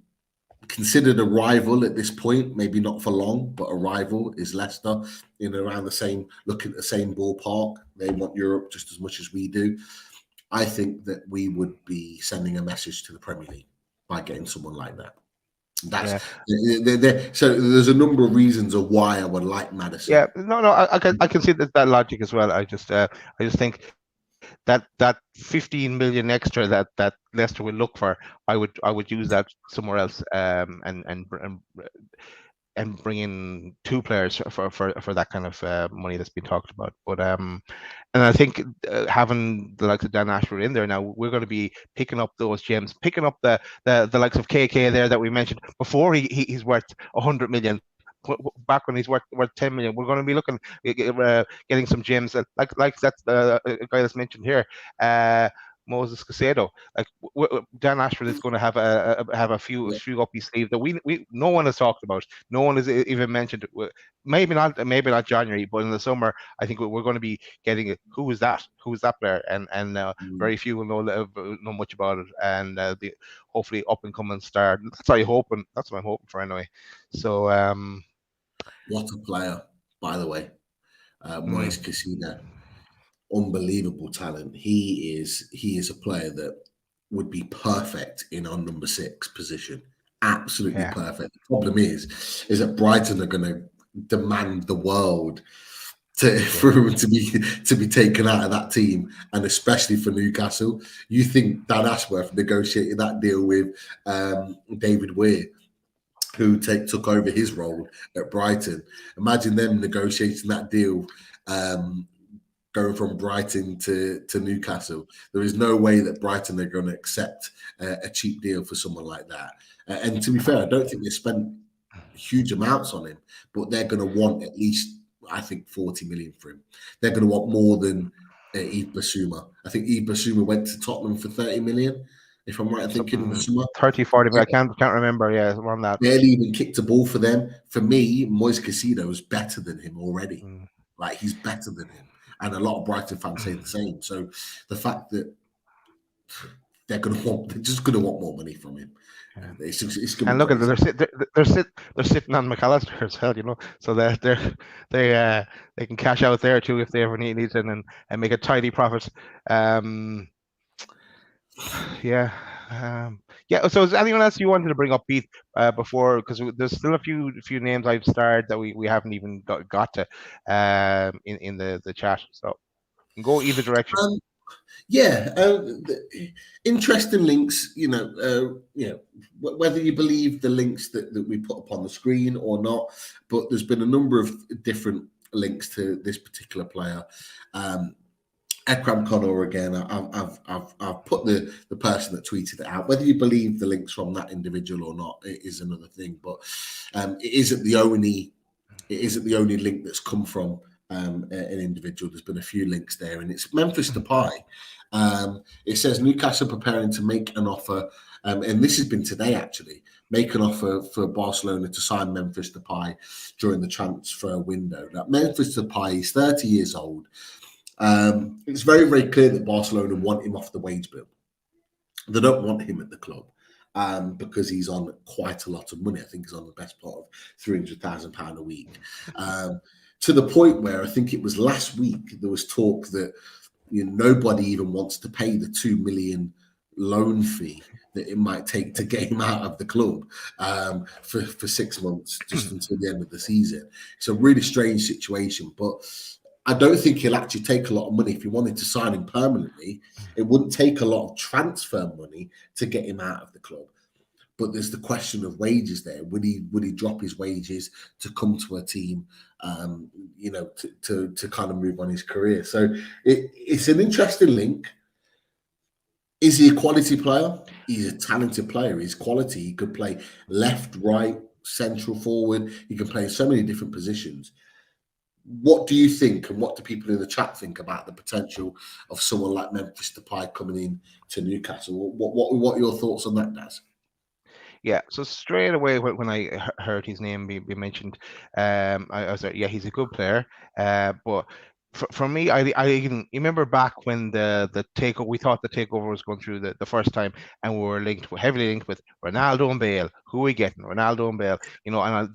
considered a rival at this point, maybe not for long, but a rival is Leicester, in around the same, looking at the same ballpark. They want Europe just as much as we do. I think that we would be sending a message to the Premier League by getting someone like that. So there's a number of reasons of why I would like Maddison. Yeah, no, I can see that logic as well. I just think that 15 million extra that Leicester will look for, I would use that somewhere else, and bring in 2 players for that kind of money that's been talked about. But and I think having the likes of Dan Ashford in there now, we're going to be picking up those gems, picking up the likes of KK there that we mentioned before. He's worth 100 million. Back when he's worth 10 million, we're going to be looking getting some gems like that's the guy that's mentioned here, Moses Caicedo. Like Dan Ashford is going to have a few up his sleeve that we no one has talked about. No one has even mentioned. Maybe not January, but in the summer, I think we're going to be getting it. Who is that player? And very few will know much about it. And the hopefully up and coming star. That's what I'm hoping for anyway. So what a player, by the way, Moise Caicedo. Unbelievable talent. He is a player that would be perfect in our number 6 position. Absolutely perfect. The problem is that Brighton are going to demand the world for him to be taken out of that team, and especially for Newcastle. You think Dan Ashworth negotiated that deal with David Weir, who took over his role at Brighton. Imagine them negotiating that deal. Going from Brighton to Newcastle. There is no way that Brighton are going to accept a cheap deal for someone like that. And to be fair, I don't think they spent huge amounts on him, but they're going to want at least, I think, 40 million for him. They're going to want more than Yves Bissouma. I think Yves Bissouma went to Tottenham for 30 million, if I'm right in thinking in the summer. 30, 40, but I can't remember. Yeah, around that. Barely even kicked a ball for them. For me, Moise Caicedo is better than him already. Like, he's better than him. And a lot of Brighton fans say the same. So the fact that they're just going to want more money from him. Yeah. It's and look at they're sitting on McAllister as well, you know. So they can cash out there too if they ever need it and make a tidy profit. So is anyone else you wanted to bring up, Pete, before, because there's still a few names I've starred that we haven't even got to in the chat, so you can go either direction. Interesting links, whether you believe the links that we put up on the screen or not, but there's been a number of different links to this particular player. Akram Connor again. I've put the person that tweeted it out. Whether you believe the links from that individual or not, it is another thing. But it isn't the only link that's come from an individual. There's been a few links there, and it's Memphis Depay. It says Newcastle preparing to make an offer, and this has been today actually, make an offer for Barcelona to sign Memphis Depay during the transfer window. Now, Memphis Depay is 30 years old. It's very, very clear that Barcelona want him off the wage bill. They don't want him at the club because he's on quite a lot of money. I think he's on the best part of £300,000 a week. To the point where I think it was last week there was talk that nobody even wants to pay the $2 million loan fee that it might take to get him out of the club for 6 months, just until the end of the season. It's a really strange situation, but I don't think he'll actually take a lot of money. If you wanted to sign him permanently, it wouldn't take a lot of transfer money to get him out of the club. But there's the question of wages there. Would he drop his wages to come to a team, to kind of move on his career? So it's an interesting link. Is he a quality player? He's a talented player. He's quality. He could play left, right, central, forward. He can play in so many different positions. What do you think, and what do people in the chat think about the potential of someone like Memphis Depay coming in to Newcastle? What are your thoughts on that, Daz? Yeah, so straight away when I heard his name be mentioned, I was like, yeah, he's a good player. But for me, I even remember back when the takeover, we thought the takeover was going through the first time, and we were heavily linked with Ronaldo and Bale. Who are we getting? Ronaldo and Bale. And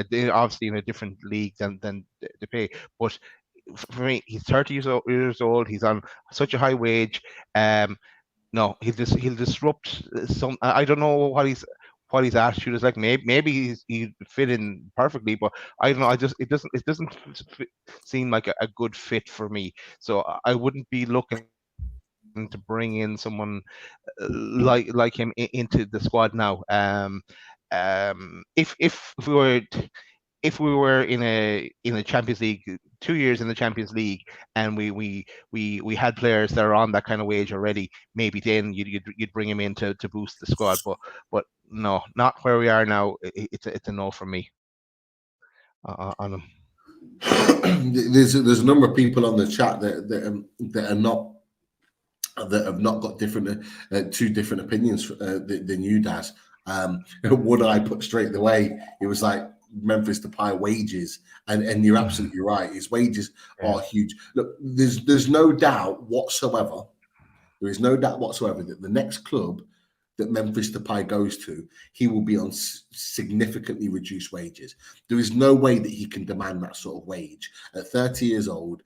they're obviously in a different league than Depay. But for me, he's 30 years old. He's on such a high wage. No, he'll disrupt some. I don't know what his attitude is like. Maybe he fit in perfectly, but I don't know. It doesn't seem like a good fit for me. So I wouldn't be looking to bring in someone like him into the squad now. If we were in a Champions League, 2 years in the Champions League, and we had players that are on that kind of wage already, maybe then you'd bring him in to boost the squad. But no, not where we are now. It's a no for me on him. There's a number of people on the chat that have not got two different opinions than you, Daz. One I put straight away. It was like Memphis Depay wages, and you're absolutely right. His wages are huge. Look, there's no doubt whatsoever. There is no doubt whatsoever that the next club that Memphis Depay goes to, he will be on significantly reduced wages. There is no way that he can demand that sort of wage at 30 years old.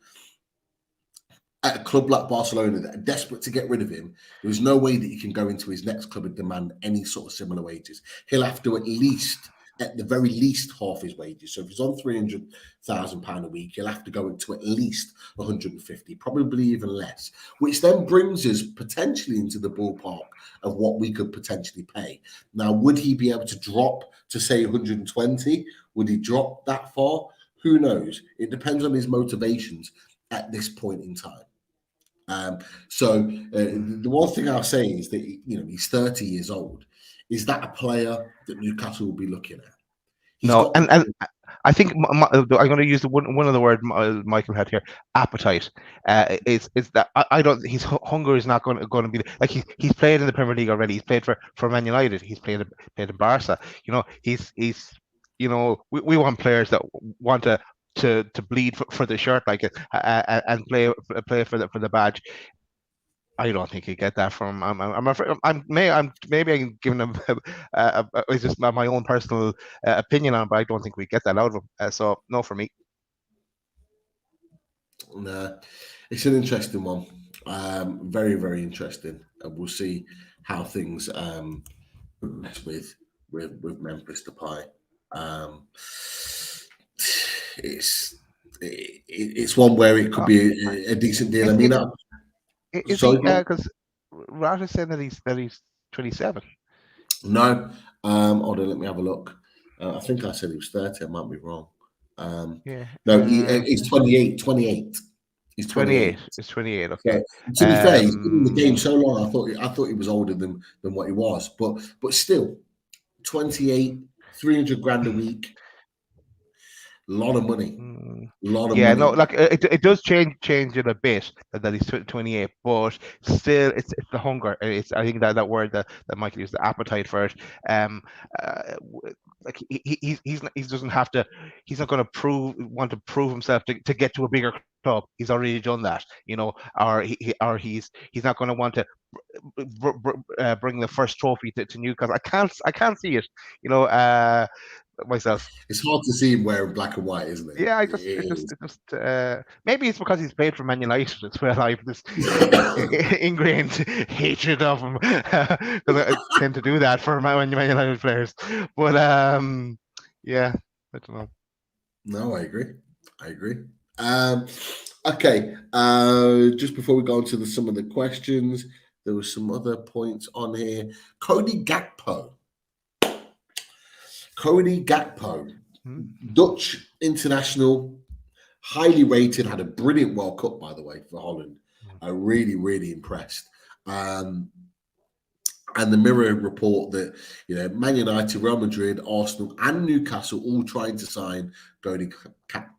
At a club like Barcelona that are desperate to get rid of him, there is no way that he can go into his next club and demand any sort of similar wages. He'll have to at the very least, half his wages. So if he's on £300,000 a week, he'll have to go into at least 150, probably even less, which then brings us potentially into the ballpark of what we could potentially pay. Now, would he be able to drop to say 120? Would he drop that far? Who knows? It depends on his motivations at this point in time. The one thing I'll say is that he's 30 years old. Is that a player that Newcastle will be looking at? And I think I'm going to use one of the words Michael had here: appetite. Is that I don't. His hunger is not going to be like he's played in the Premier League already. He's played for Man United. He's played in Barca. He's we want players that want to bleed for the shirt like it and play for the badge. I don't think you get that from. I'm afraid. Maybe I'm giving him. It's just my own personal opinion on, but I don't think we get that out of him. So no for me. Nah, it's an interesting one. Very, very interesting, and we'll see how things progress with Memphis Depay. It's one where it could be a decent deal. I mean. Is he? Because Raj said that he's 27. No. Hold on, let me have a look. I think I said he was 30. I might be wrong. No, he's 28. 28. He's 28. He's 28. Okay. Yeah. To be fair, he's been in the game so long. I thought he was older than what he was. But still, 28, 300 grand a week. lot of money. Lot of Yeah, money. no, like it does change it a bit that he's 28, but still, it's the hunger. It's I think that word that Michael used, the appetite for it. Like he doesn't have to. He's not going to want to prove himself to get to a bigger club. He's already done that, he's not going to want to bring the first trophy to Newcastle. I can't see it, myself. It's hard to see him wearing black and white, isn't it? Yeah, maybe it's because he's played for Man United as well. I have this ingrained hatred of him because I tend to do that for Man United players. But yeah, I don't know. No, I agree. Okay, just before we go on to some of the questions, there were some other points on here. Cody Gakpo, Dutch international, highly rated, had a brilliant World Cup, by the way, for Holland. Really, really impressed. And the Mirror report that Man United, Real Madrid, Arsenal, and Newcastle all trying to sign Cody Gakpo,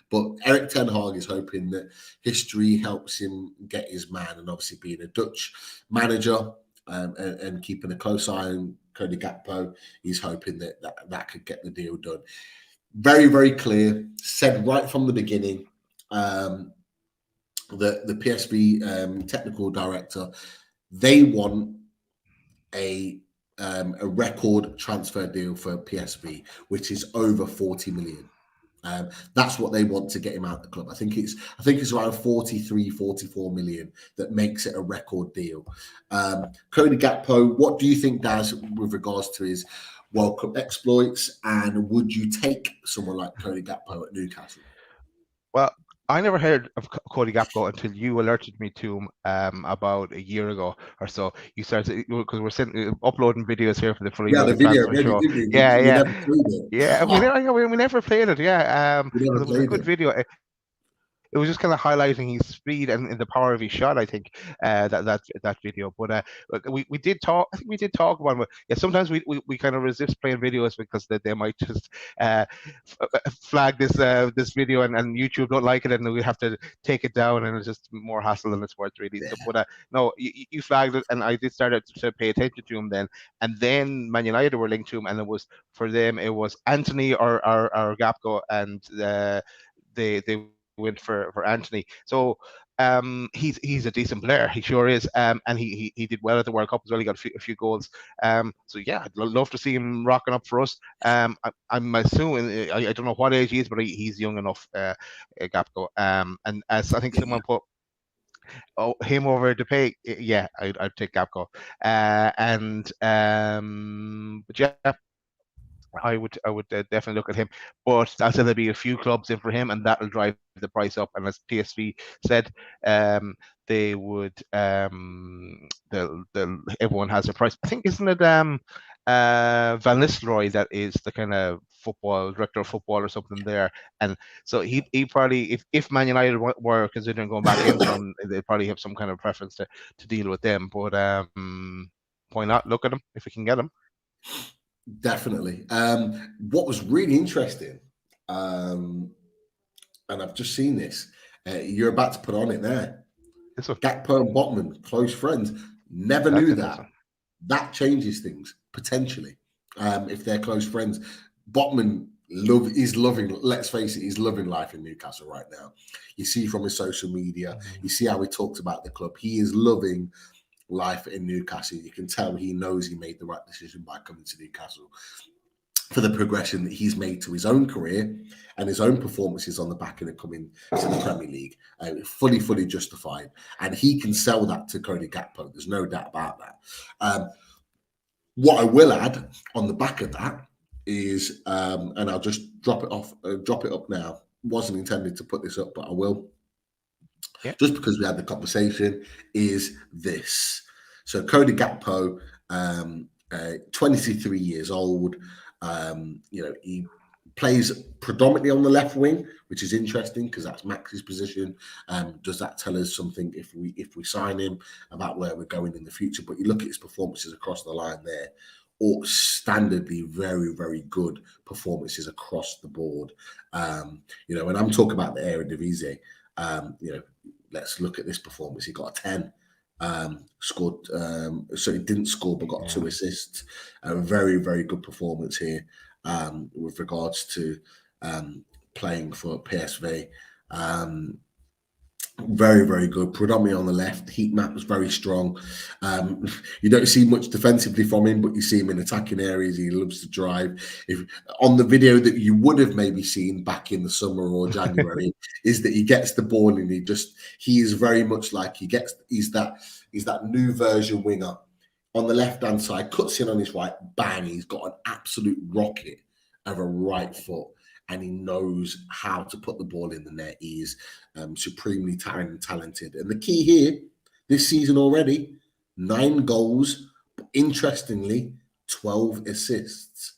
but Erik ten Hag is hoping that history helps him get his man, and obviously being a Dutch manager and keeping a close eye on Cody Gakpo, he's hoping that could get the deal done. Very, very clear, said right from the beginning. The PSV technical director, they want a record transfer deal for PSV, which is over 40 million. That's what they want to get him out of the club. I think it's around 43, 44 million that makes it a record deal. Cody Gakpo, what do you think, Daz, with regards to his World Cup exploits, and would you take someone like Cody Gakpo at Newcastle? Well, I never heard of Cody Gakpo until you alerted me to him about a year ago or so. You started because we're uploading videos here for the Fully Loaded Transfer Show. We never played it. We never played it. Yeah, we never it was a good video. It was just kind of highlighting his speed and the power of his shot. I think that video. But we did talk. I think we did talk about it. Yeah, sometimes we kind of resist playing videos because they might just flag this video and YouTube don't like it, and we have to take it down, and it's just more hassle than it's worth, really. Yeah. But no, you flagged it, and I did start to pay attention to him then. And then Man United were linked to him, and it was for them. It was Anthony or Gakpo, and they went for Anthony. So he's a decent player. He sure is. And he did well at the World Cup as well. He got a few goals. So yeah, I'd love to see him rocking up for us. I'm assuming, I don't know what age he is, but he's young enough, Gakpo. And as I think someone put him over to pay, yeah, I'd take Gakpo. But yeah, I would definitely look at him, but I'll say there'll be a few clubs in for him, and that'll drive the price up. And as PSV said, they would everyone has a price. I think, isn't it Van Nistelrooy that is the kind of director of football or something there, and so he probably, if Man United were considering going back in, they'd probably have some kind of preference to deal with them. But why not look at him if we can get him? Definitely. What was really interesting, and I've just seen this, you're about to put on it there. Gakpo and Botman, close friends. Never knew that. That changes things, potentially, if they're close friends. Botman is loving, let's face it, he's loving life in Newcastle right now. You see from his social media, you see how he talks about the club. He is loving life in Newcastle. You can tell he knows he made the right decision by coming to Newcastle for the progression that he's made to his own career and his own performances on the back end of coming to the Premier League. Fully justified. And he can sell that to Cody Gakpo. There's no doubt about that. What I will add on the back of that is, and I'll just drop it up now. Wasn't intended to put this up, but I will. Yeah. Just because we had the conversation, is this. So Cody Gakpo, 23 years old. He plays predominantly on the left wing, which is interesting because that's Max's position. Does that tell us something if we sign him about where we're going in the future? But you look at his performances across the line there, standardly very, very good performances across the board. You know, when I'm talking about the Eredivisie, you know, let's look at this performance. He got a 10. Scored, so he didn't score but got 2 assists. A very, very good performance here with regards to playing for PSV. Very, very good. Predominantly on the left. Heat map was very strong. You don't see much defensively from him, but you see him in attacking areas. He loves to drive. If on the video that you would have maybe seen back in the summer or January, is that he gets the ball and he is very much like he's that new version winger on the left hand side, cuts in on his right, bang, he's got an absolute rocket of a right foot. And he knows how to put the ball in the net. He is supremely talented. And the key here, this season already, 9 goals, but interestingly, 12 assists.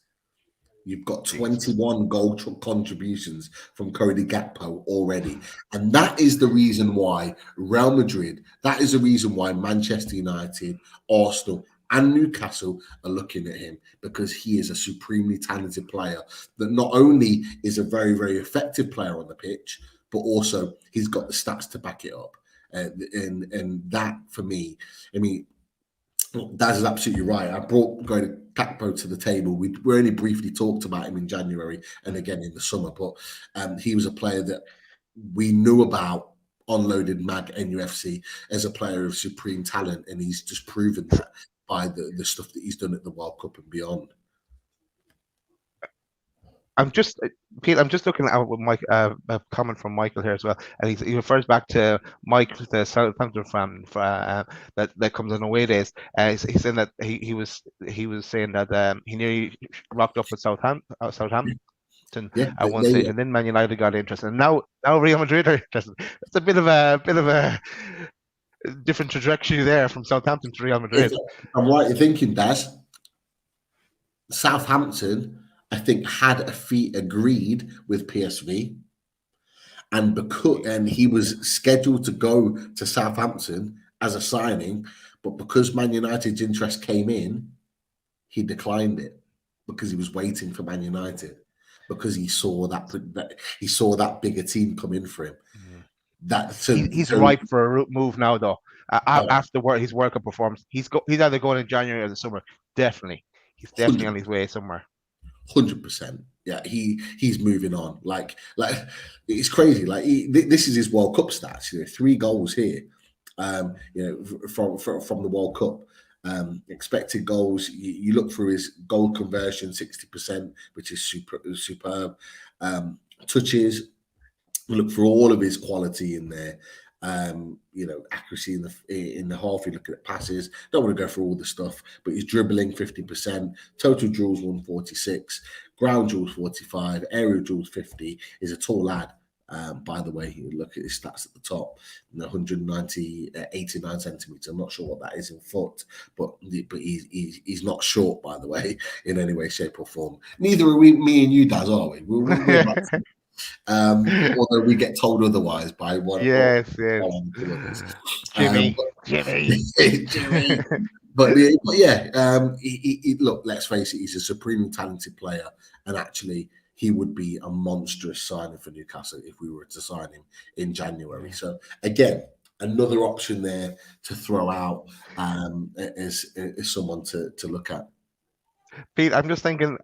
You've got 21 goal contributions from Cody Gakpo already. And that is the reason why Real Madrid, that is the reason why Manchester United, Arsenal, and Newcastle are looking at him, because he is a supremely talented player that not only is a very, very effective player on the pitch, but also he's got the stats to back it up. And that, for me, I mean, Daz is absolutely right. I brought Gakpo to the table. We only briefly talked about him in January and again in the summer, but he was a player that we knew about unloaded MAG NUFC as a player of supreme talent, and he's just proven that by the stuff that he's done at the World Cup and beyond. Pete, I'm just looking at Mike, a comment from Michael here as well, and he refers back to Mike, the Southampton fan that comes on away days. He's saying that he was saying that he nearly rocked up with Southampton at one stage, and then Man United got interested, and now Real Madrid are interested. It's a bit of a different trajectory there from Southampton to Real Madrid. I'm right in thinking, Daz. Southampton, I think, had a fee agreed with PSV, and he was scheduled to go to Southampton as a signing, but because Man United's interest came in, he declined it because he was waiting for Man United, because he saw that bigger team come in for him. He's ripe for a move now, though. After his World Cup performance, he's either going in January or the summer. Definitely, he's definitely 100%. On his way somewhere. 100%. Yeah, he's moving on. Like it's crazy. Like this is his World Cup stats. 3 goals here. From the World Cup. Expected goals. You look through his goal conversion, 60%, which is superb. Touches. Look for all of his quality in there. Accuracy in the half. You look at passes. Don't want to go through all the stuff, but he's dribbling 50%. Total duels 146. Ground duels 45. Aerial duels 50. He's a tall lad. By the way, you look at his stats at the top. 89 centimeters. I'm not sure what that is in foot, but he's not short, by the way, in any way, shape, or form. Neither are me and you, Daz, are we? We're although we get told otherwise by one. Yes. Jimmy. But look, let's face it, he's a supremely talented player, and actually he would be a monstrous signing for Newcastle if we were to sign him in January. So again, another option there to throw out as someone to look at. Pete, I'm just thinking,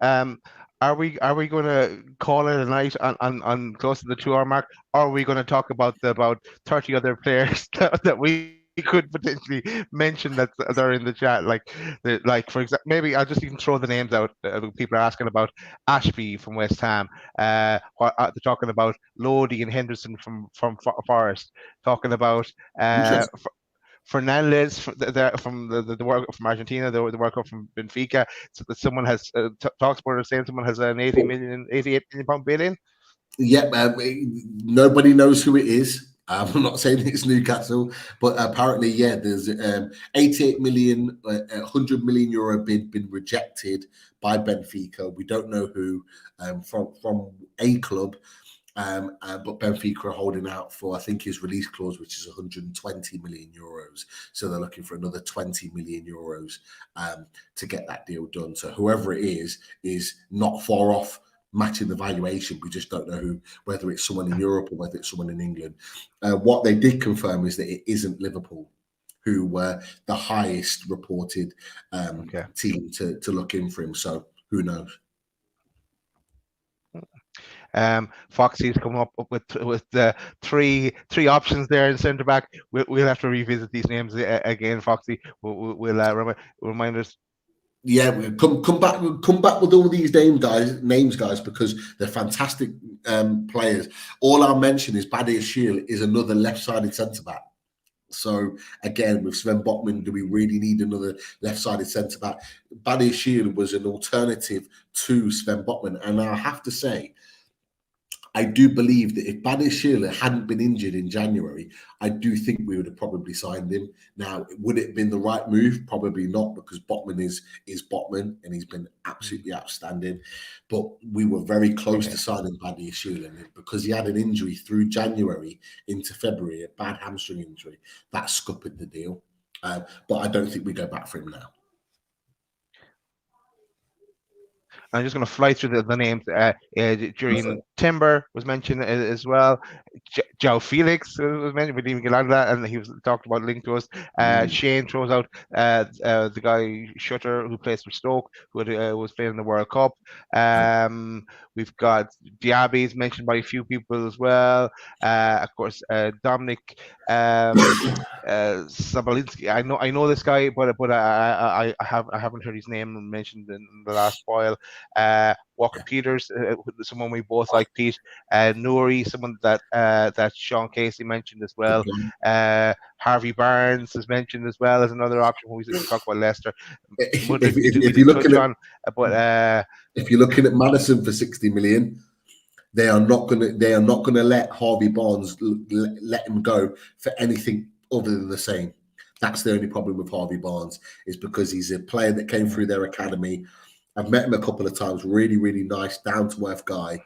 are we going to call it a night on close to the 2-hour mark, or are we going to talk about 30 other players that we could potentially mention that are in the chat? Like for example, maybe I'll just even throw the names out. People are asking about Ashby from West Ham. They're talking about Lodi and Henderson from Forest. Talking about Fernandez from the World Cup from Argentina, the World Cup from Benfica. So that someone has Talksport saying someone has an 88 million pound bid in. Yeah, nobody knows who it is. I'm not saying it's Newcastle, but apparently, yeah, there's 88 million, 100 million euro bid been rejected by Benfica. We don't know who from a club. But Benfica are holding out for, I think, his release clause, which is 120 million euros. So they're looking for another 20 million euros to get that deal done. So whoever it is not far off matching the valuation. We just don't know whether it's someone in Europe or whether it's someone in England. What they did confirm is that it isn't Liverpool, who were the highest reported team to look in for him. So who knows? Foxy's come up with three options there in centre back. We'll have to revisit these names again, Foxy. We'll remind us. Yeah, come back with all these names, guys, because they're fantastic players. All I'll mention is Badiashile is another left-sided centre back. So again, with Sven Botman, do we really need another left-sided centre back? Badiashile was an alternative to Sven Botman, and I have to say, I do believe that if Badiashile hadn't been injured in January, I do think we would have probably signed him. Now, would it have been the right move? Probably not, because Botman is Botman, and he's been absolutely outstanding. But we were very close to signing Badiashile, and because he had an injury through January into February, a bad hamstring injury, that scuppered the deal. But I don't think we go back for him now. I'm just going to fly through the names. During Timber was mentioned as well. Joe Felix was mentioned. We didn't even get on to that, and he was talked about linked to us. Shane throws out the guy Shutter, who plays for Stoke, who was playing in the World Cup. We've got Diaby's mentioned by a few people as well. Of course, Dominic Sabalinski. I know this guy, but I haven't heard his name mentioned in the last while. Walker Peters, someone we both like, Pete. Nouri, someone that Sean Casey mentioned as well. Harvey Barnes is mentioned as well as another option when we talk about Leicester. If you're looking at Madison for 60 million, they are not gonna let Harvey Barnes let him go for anything other than the same. That's the only problem with Harvey Barnes, is because he's a player that came through their academy. I've met him a couple of times. Really, really nice, down-to-earth guy.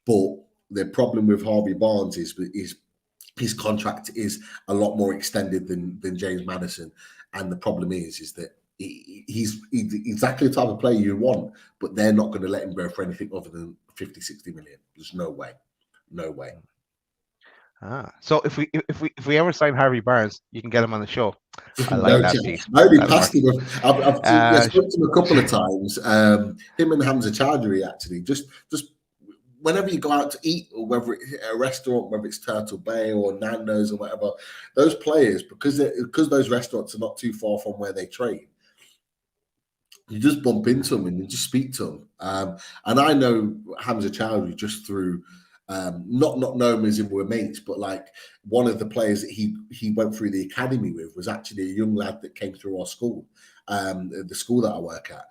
But the problem with Harvey Barnes is his contract is a lot more extended than James Maddison. And the problem is that he's exactly the type of player you want, but they're not going to let him go for anything other than 50, 60 million. There's no way. No way. So if we ever sign Harvey Barnes, you can get him on the show. I like that piece. I've spoken to him a couple of times. Him and Hamza Chowdhury, actually, just whenever you go out to eat, or whether it's a restaurant, whether it's Turtle Bay or Nando's or whatever, those players, because those restaurants are not too far from where they train, you just bump into them and you just speak to them. And I know Hamza Chowdhury just through not knowing him as if we're mates, but like one of the players that he went through the academy with was actually a young lad that came through our school, the school that I work at.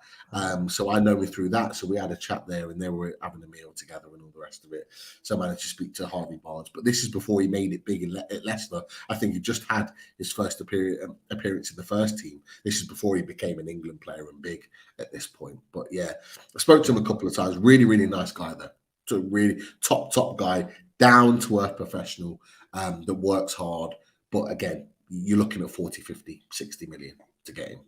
So I know him through that. So we had a chat there, and they were having a meal together and all the rest of it. So I managed to speak to Harvey Barnes, but this is before he made it big at Leicester. I think he just had his first appearance in the first team. This is before he became an England player and big at this point. But yeah, I spoke to him a couple of times. Really, really nice guy though. So really top guy, down to earth professional that works hard. But again, you're looking at 40, 50, 60 million to get him.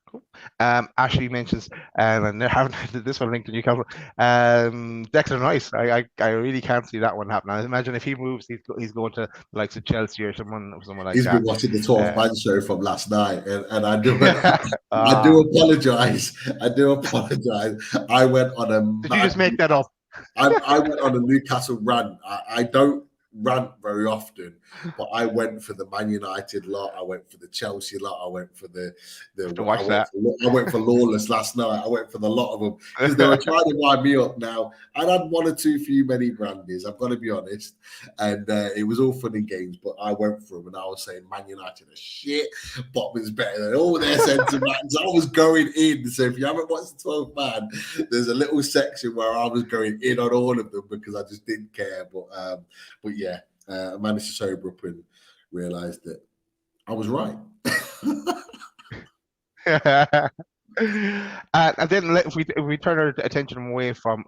Cool. Ashley mentions, and I haven't this one linked to Newcastle. Declan Rice. I really can't see that one happen. I imagine if he moves, he's going to the likes of Chelsea or someone like he's that. He's been watching the 12th Man show from last night, and I do apologize. I do apologize. I went on a. Did you just make that up? I went on a Newcastle rant. I don't rant very often, but I went for the Man United lot. I went for the Chelsea lot. I went for I went for Lawless last night. I went for the lot of them because they were trying to wind me up. Now I'd had one or two few many brandies, I've got to be honest, and it was all fun and games. But I went for them, and I was saying Man United are shit. Botman's better than all their centre backs. I was going in. So if you haven't watched the 12th Man, there's a little section where I was going in on all of them because I just didn't care. But yeah, I managed to sober up and realised that I was right. And then if we turn our attention away from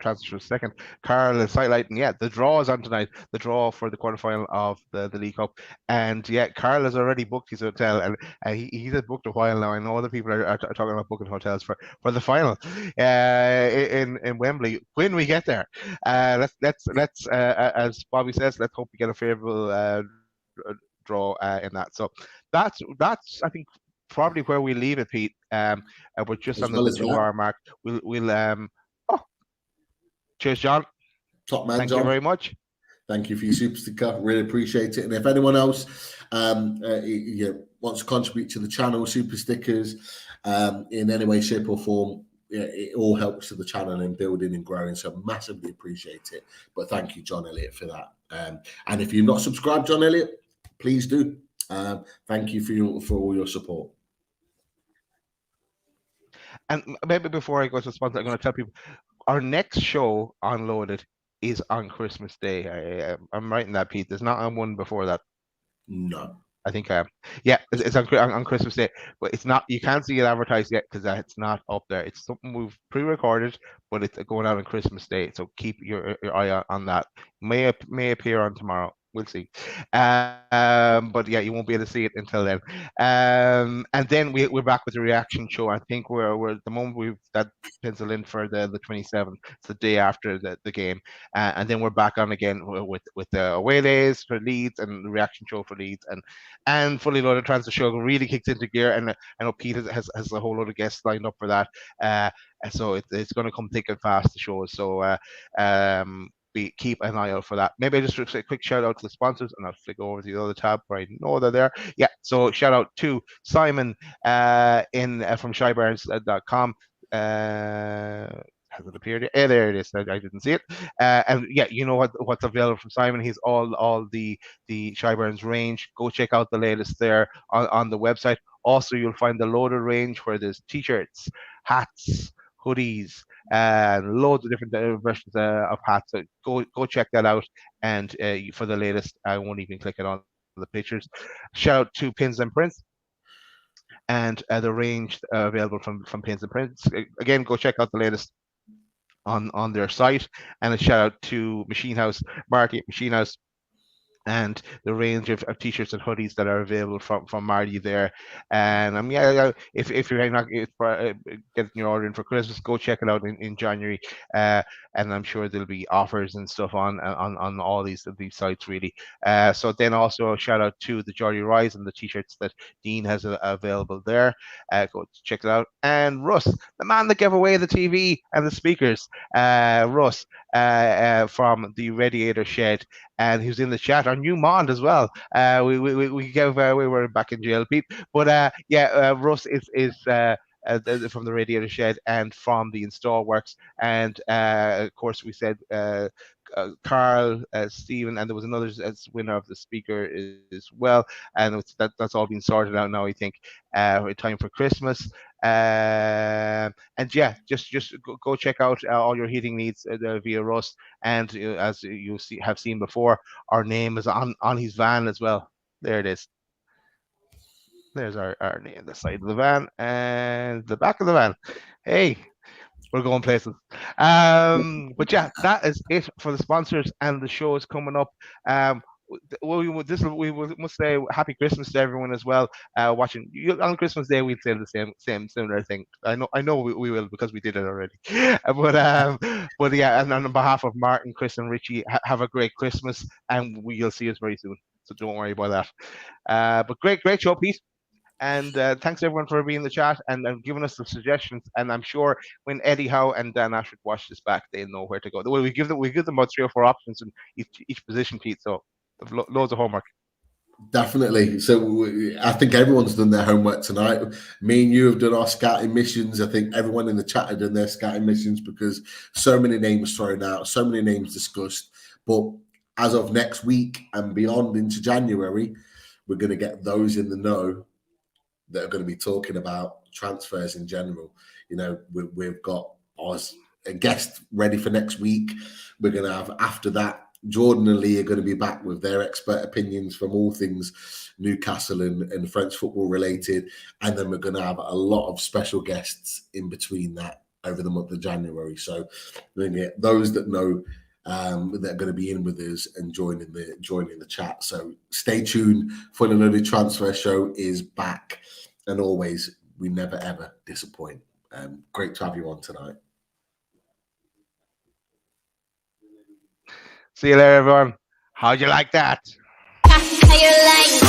transfers for a second, Carl is highlighting, the draw is on tonight, the draw for the quarterfinal of the League Cup. And Carl has already booked his hotel, and he's booked a while now. I know other people are talking about booking hotels for the final in Wembley when we get there. Let's as Bobby says, let's hope we get a favourable draw in that. So that's I think probably where we leave it, Pete. We're just on the 2-hour mark. We'll oh, cheers, John. Top man, Thank John. you very much. Thank you for your super sticker. Really appreciate it. And if anyone else wants to contribute to the channel, super stickers in any way, shape, or form, it all helps to the channel and building and growing. So massively appreciate it. But thank you, John Elliott, for that. And if you're not subscribed, John Elliott, please do. Thank you for all your support. And maybe before I go to the sponsor, I'm going to tell people our next show on Loaded is on Christmas Day. I'm writing that, Pete. There's not one before that. No. I think I am. Yeah, it's on Christmas Day, but it's not. You can't see it advertised yet because it's not up there. It's something we've pre-recorded, but it's going out on Christmas Day. So keep your eye on that. May appear on tomorrow. We'll see. But you won't be able to see it until then. And then we're back with the reaction show. I think we're at the moment we've that penciled in for the 27th. It's the day after the game. And then we're back on again with the away days for Leeds and the reaction show for Leeds and Fully Loaded Transfer Show really kicks into gear. And I know Pete has a whole lot of guests lined up for that. And so it's going to come thick and fast, the show. So keep an eye out for that. Maybe I just a quick shout out to the sponsors, and I'll flick over to the other tab where I know they're there. Yeah, so shout out to Simon from shybarns.com. Has it appeared? Yeah, there it is. I didn't see it. And you know what's available from Simon. He's all the Shybarns range. Go check out the latest there on the website. Also, you'll find the Loaded range where there's t-shirts, hats, hoodies, and loads of different versions of hats. So go check that out. And for the latest, I won't even click it on the pictures. Shout out to Pins and Prints and the range available from Pins and Prints. Again, go check out the latest on their site. And a shout out to Machine House Market, Machine House, and the range of t-shirts and hoodies that are available from Marty there. And if you're not getting your order in for Christmas, go check it out in January. And I'm sure there'll be offers and stuff on all these sites really. So then also a shout out to the Jolly Rise and the t-shirts that Dean has available there. Go check it out. And Russ, the man that gave away the TV and the speakers, Russ from the Radiator Shed, and he was in the chat. Our new Mond as well. We gave we were back in jail, Pete. But Russ is from the Radiator Shed and from the Install Works, and of course we said Carl, Stephen, and there was another as winner of the speaker as well, and that's all been sorted out now. I think time for Christmas. And just go check out all your heating needs via Russ. And as you have seen before, our name is on his van as well. There it is. There's our name, the side of the van and the back of the van. Hey, we're going places. But that is it for the sponsors and the shows coming up. We must say Happy Christmas to everyone as well. Watching on Christmas Day, we'd say the same similar thing. I know we will because we did it already. But and on behalf of Martin, Chris, and Richie, have a great Christmas, and you'll see us very soon. So don't worry about that. But great show, Pete. And thanks everyone for being in the chat and giving us the suggestions. And I'm sure when Eddie Howe and Dan Ashford watch this back, they know where to go. We give them about 3 or 4 options in each position, Pete. So loads of homework. Definitely. So I think everyone's done their homework tonight. Me and you have done our scouting missions. I think everyone in the chat have done their scouting missions because so many names thrown out, so many names discussed. But as of next week and beyond into January, we're going to get those in the know that are going to be talking about transfers in general. You know, we've got a guest ready for next week. We're going to have, after that, Jordan and Lee are going to be back with their expert opinions from all things Newcastle and French football related. And then we're going to have a lot of special guests in between that over the month of January. So those that know that are going to be in with us and joining the chat. So stay tuned. For the Loaded Transfer Show is back. And always, we never, ever disappoint. Great to have you on tonight. See you later, everyone. How'd you like that? How you like